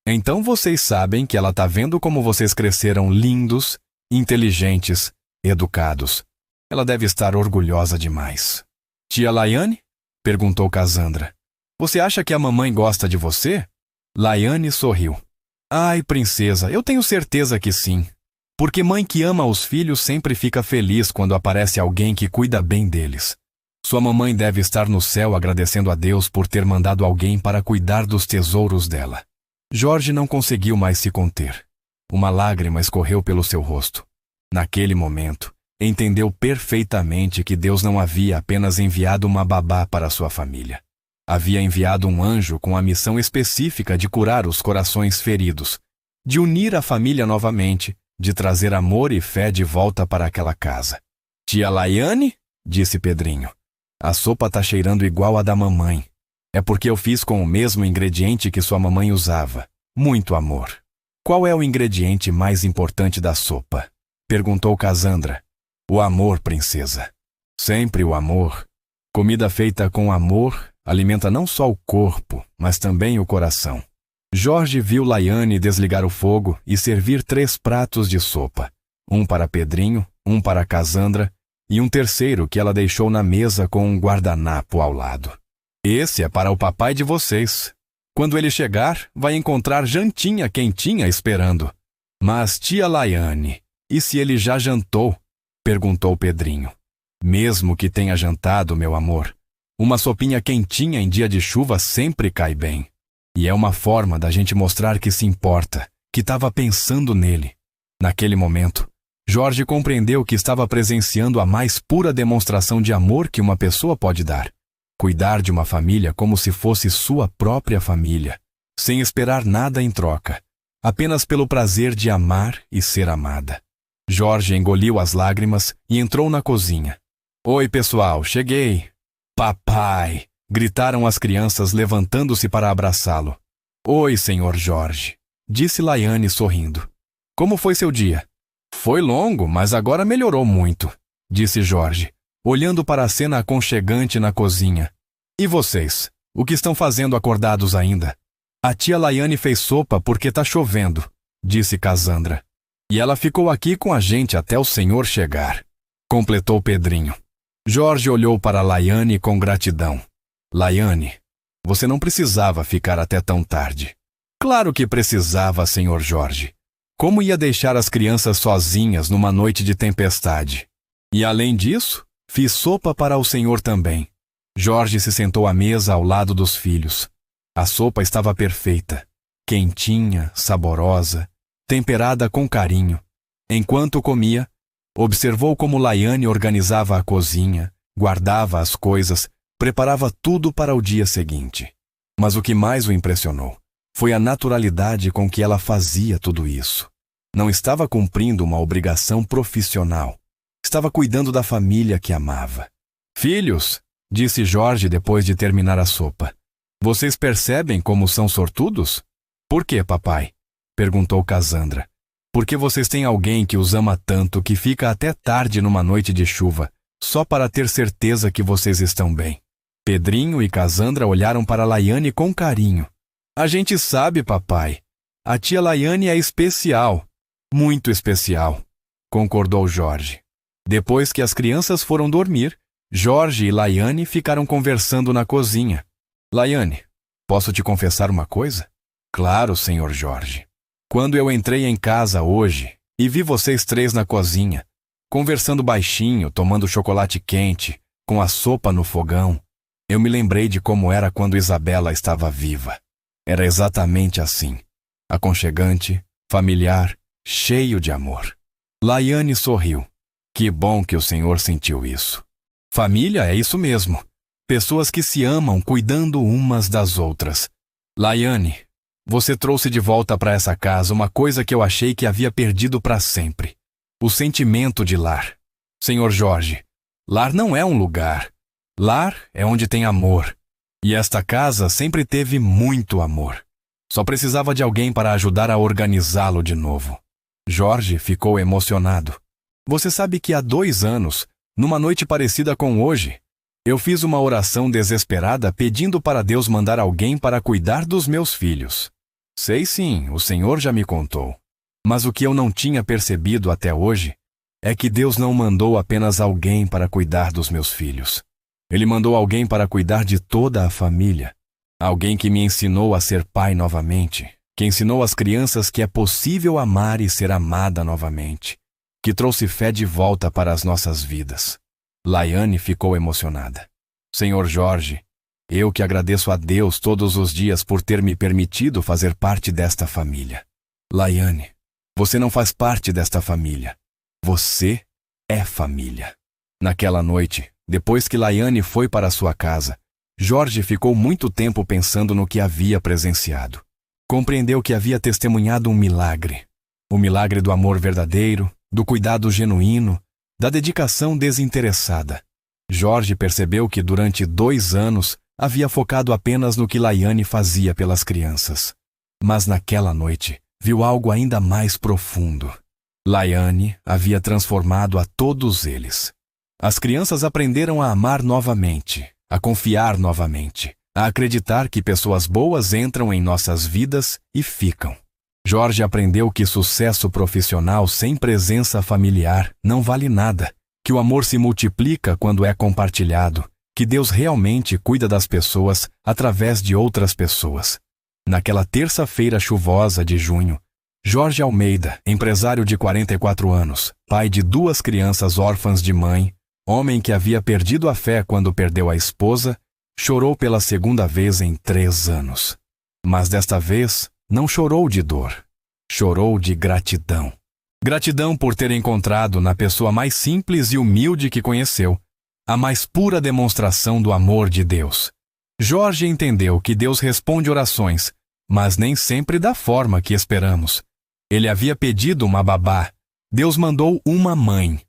"Então vocês sabem que ela está vendo como vocês cresceram lindos, inteligentes, educados. Ela deve estar orgulhosa demais." "Tia Laiane?" perguntou Casandra. "Você acha que a mamãe gosta de você?" Laiane sorriu. "Ai, princesa, eu tenho certeza que sim. Porque mãe que ama os filhos sempre fica feliz quando aparece alguém que cuida bem deles. Sua mamãe deve estar no céu agradecendo a Deus por ter mandado alguém para cuidar dos tesouros dela." Jorge não conseguiu mais se conter. Uma lágrima escorreu pelo seu rosto. Naquele momento, entendeu perfeitamente que Deus não havia apenas enviado uma babá para sua família. Havia enviado um anjo com a missão específica de curar os corações feridos, de unir a família novamente, de trazer amor e fé de volta para aquela casa. "Tia Laiane?" disse Pedrinho. "A sopa tá cheirando igual a da mamãe. É porque eu fiz com o mesmo ingrediente que sua mamãe usava. Muito amor." "Qual é o ingrediente mais importante da sopa?" perguntou Casandra. "O amor, princesa. Sempre o amor. Comida feita com amor Alimenta não só o corpo, mas também o coração. Jorge viu Laiane desligar o fogo e servir 3 pratos de sopa. Um para Pedrinho, um para Casandra e um terceiro que ela deixou na mesa com um guardanapo ao lado. Esse é para o papai de vocês. Quando ele chegar, vai encontrar jantinha quentinha esperando. Mas tia Laiane, e se ele já jantou? Perguntou Pedrinho. Mesmo que tenha jantado, meu amor, uma sopinha quentinha em dia de chuva sempre cai bem. E é uma forma da gente mostrar que se importa, que estava pensando nele. Naquele momento, Jorge compreendeu que estava presenciando a mais pura demonstração de amor que uma pessoa pode dar. Cuidar de uma família como se fosse sua própria família, sem esperar nada em troca, apenas pelo prazer de amar e ser amada. Jorge engoliu as lágrimas e entrou na cozinha. Oi, pessoal, cheguei. Papai! Gritaram as crianças levantando-se para abraçá-lo. Oi, senhor Jorge, disse Laiane sorrindo. Como foi seu dia? Foi longo, mas agora melhorou muito, disse Jorge, olhando para a cena aconchegante na cozinha. E vocês? O que estão fazendo acordados ainda? A tia Laiane fez sopa porque tá chovendo, disse Casandra. E ela ficou aqui com a gente até o senhor chegar, completou Pedrinho. Jorge olhou para Laiane com gratidão. Laiane, você não precisava ficar até tão tarde. Claro que precisava, senhor Jorge. Como ia deixar as crianças sozinhas numa noite de tempestade? E além disso, fiz sopa para o senhor também. Jorge se sentou à mesa ao lado dos filhos. A sopa estava perfeita, quentinha, saborosa, temperada com carinho. Enquanto comia, observou como Laiane organizava a cozinha, guardava as coisas, preparava tudo para o dia seguinte. Mas o que mais o impressionou foi a naturalidade com que ela fazia tudo isso. Não estava cumprindo uma obrigação profissional. Estava cuidando da família que amava. Filhos, disse Jorge depois de terminar a sopa. Vocês percebem como são sortudos? Por quê, papai? Perguntou Casandra. Porque vocês têm alguém que os ama tanto que fica até tarde numa noite de chuva, só para ter certeza que vocês estão bem. Pedrinho e Casandra olharam para Laiane com carinho. A gente sabe, papai. A tia Laiane é especial. Muito especial, concordou Jorge. Depois que as crianças foram dormir, Jorge e Laiane ficaram conversando na cozinha. Laiane, posso te confessar uma coisa? Claro, senhor Jorge. Quando eu entrei em casa hoje e vi vocês 3 na cozinha, conversando baixinho, tomando chocolate quente, com a sopa no fogão, eu me lembrei de como era quando Isabela estava viva. Era exatamente assim, aconchegante, familiar, cheio de amor. Laiane sorriu. Que bom que o senhor sentiu isso. Família é isso mesmo. Pessoas que se amam cuidando umas das outras. Laiane, você trouxe de volta para essa casa uma coisa que eu achei que havia perdido para sempre. O sentimento de lar. Senhor Jorge, lar não é um lugar. Lar é onde tem amor. E esta casa sempre teve muito amor. Só precisava de alguém para ajudar a organizá-lo de novo. Jorge ficou emocionado. Você sabe que há 2 anos, numa noite parecida com hoje, eu fiz uma oração desesperada pedindo para Deus mandar alguém para cuidar dos meus filhos. Sei sim, o Senhor já me contou. Mas o que eu não tinha percebido até hoje é que Deus não mandou apenas alguém para cuidar dos meus filhos. Ele mandou alguém para cuidar de toda a família. Alguém que me ensinou a ser pai novamente, que ensinou às crianças que é possível amar e ser amada novamente, que trouxe fé de volta para as nossas vidas. Laiane ficou emocionada. Senhor Jorge, eu que agradeço a Deus todos os dias por ter me permitido fazer parte desta família. Laiane, você não faz parte desta família. Você é família. Naquela noite, depois que Laiane foi para sua casa, Jorge ficou muito tempo pensando no que havia presenciado. Compreendeu que havia testemunhado um milagre. O milagre do amor verdadeiro, do cuidado genuíno, da dedicação desinteressada. Jorge percebeu que durante 2 anos havia focado apenas no que Laiane fazia pelas crianças. Mas naquela noite, viu algo ainda mais profundo. Laiane havia transformado a todos eles. As crianças aprenderam a amar novamente, a confiar novamente, a acreditar que pessoas boas entram em nossas vidas e ficam. Jorge aprendeu que sucesso profissional sem presença familiar não vale nada, que o amor se multiplica quando é compartilhado, que Deus realmente cuida das pessoas através de outras pessoas. Naquela terça-feira chuvosa de junho, Jorge Almeida, empresário de 44 anos, pai de 2 crianças órfãs de mãe, homem que havia perdido a fé quando perdeu a esposa, chorou pela segunda vez em 3 anos. Mas desta vez, não chorou de dor. Chorou de gratidão. Gratidão por ter encontrado na pessoa mais simples e humilde que conheceu a mais pura demonstração do amor de Deus. Jorge entendeu que Deus responde orações, mas nem sempre da forma que esperamos. Ele havia pedido uma babá. Deus mandou uma mãe.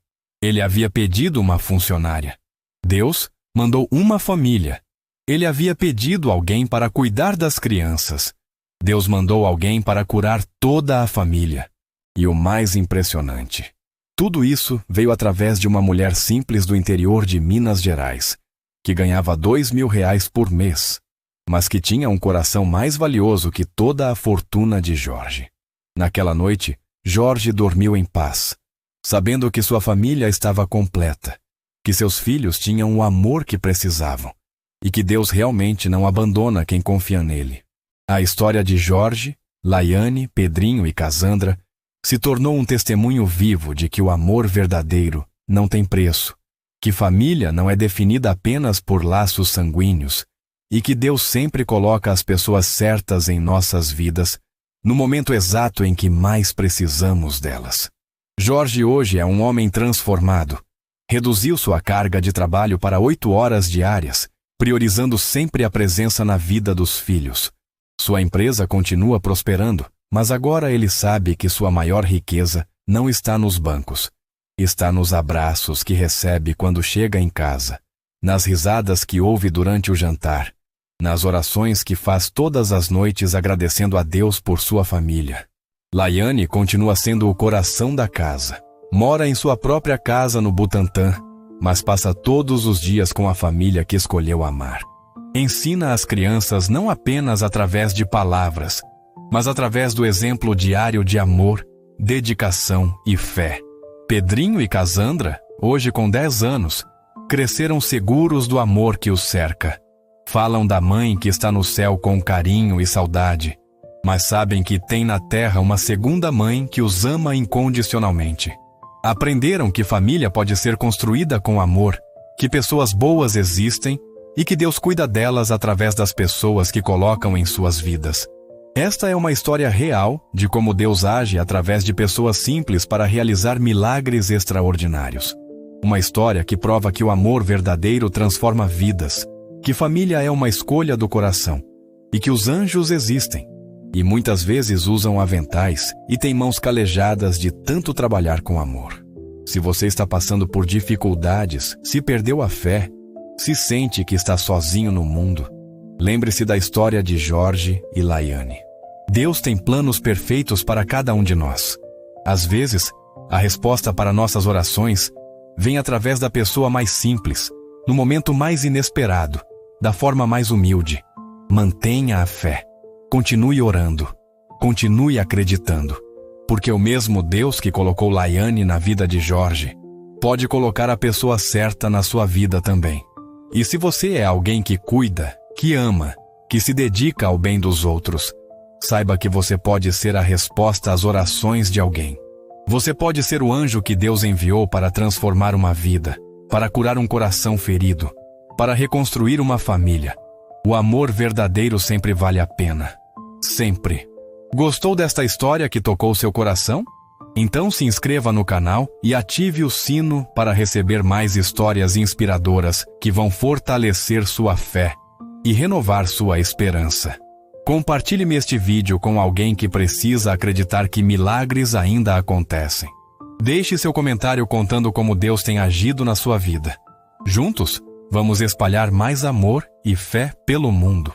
Ele havia pedido uma funcionária. Deus mandou uma família. Ele havia pedido alguém para cuidar das crianças. Deus mandou alguém para curar toda a família. E o mais impressionante, tudo isso veio através de uma mulher simples do interior de Minas Gerais, que ganhava R$2.000 por mês, mas que tinha um coração mais valioso que toda a fortuna de Jorge. Naquela noite, Jorge dormiu em paz, sabendo que sua família estava completa, que seus filhos tinham o amor que precisavam, e que Deus realmente não abandona quem confia nele. A história de Jorge, Laiane, Pedrinho e Casandra se tornou um testemunho vivo de que o amor verdadeiro não tem preço, que família não é definida apenas por laços sanguíneos e que Deus sempre coloca as pessoas certas em nossas vidas no momento exato em que mais precisamos delas. Jorge hoje é um homem transformado. Reduziu sua carga de trabalho para 8 horas diárias, priorizando sempre a presença na vida dos filhos. Sua empresa continua prosperando, mas agora ele sabe que sua maior riqueza não está nos bancos. Está nos abraços que recebe quando chega em casa, nas risadas que ouve durante o jantar, nas orações que faz todas as noites agradecendo a Deus por sua família. Laiane continua sendo o coração da casa. Mora em sua própria casa no Butantã, mas passa todos os dias com a família que escolheu amar. Ensina as crianças não apenas através de palavras, mas através do exemplo diário de amor, dedicação e fé. Pedrinho e Casandra, hoje com 10 anos, cresceram seguros do amor que os cerca. Falam da mãe que está no céu com carinho e saudade, mas sabem que tem na terra uma segunda mãe que os ama incondicionalmente. Aprenderam que família pode ser construída com amor, que pessoas boas existem e que Deus cuida delas através das pessoas que colocam em suas vidas. Esta é uma história real de como Deus age através de pessoas simples para realizar milagres extraordinários. Uma história que prova que o amor verdadeiro transforma vidas, que família é uma escolha do coração e que os anjos existem e muitas vezes usam aventais e têm mãos calejadas de tanto trabalhar com amor. Se você está passando por dificuldades, se perdeu a fé, se sente que está sozinho no mundo, lembre-se da história de Jorge e Laiane. Deus tem planos perfeitos para cada um de nós. Às vezes, a resposta para nossas orações vem através da pessoa mais simples, no momento mais inesperado, da forma mais humilde. Mantenha a fé. Continue orando. Continue acreditando. Porque o mesmo Deus que colocou Laiane na vida de Jorge pode colocar a pessoa certa na sua vida também. E se você é alguém que cuida, que ama, que se dedica ao bem dos outros, saiba que você pode ser a resposta às orações de alguém. Você pode ser o anjo que Deus enviou para transformar uma vida, para curar um coração ferido, para reconstruir uma família. O amor verdadeiro sempre vale a pena. Sempre. Gostou desta história que tocou seu coração? Então se inscreva no canal e ative o sino para receber mais histórias inspiradoras que vão fortalecer sua fé e renovar sua esperança. Compartilhe-me este vídeo com alguém que precisa acreditar que milagres ainda acontecem. Deixe seu comentário contando como Deus tem agido na sua vida. Juntos, vamos espalhar mais amor e fé pelo mundo.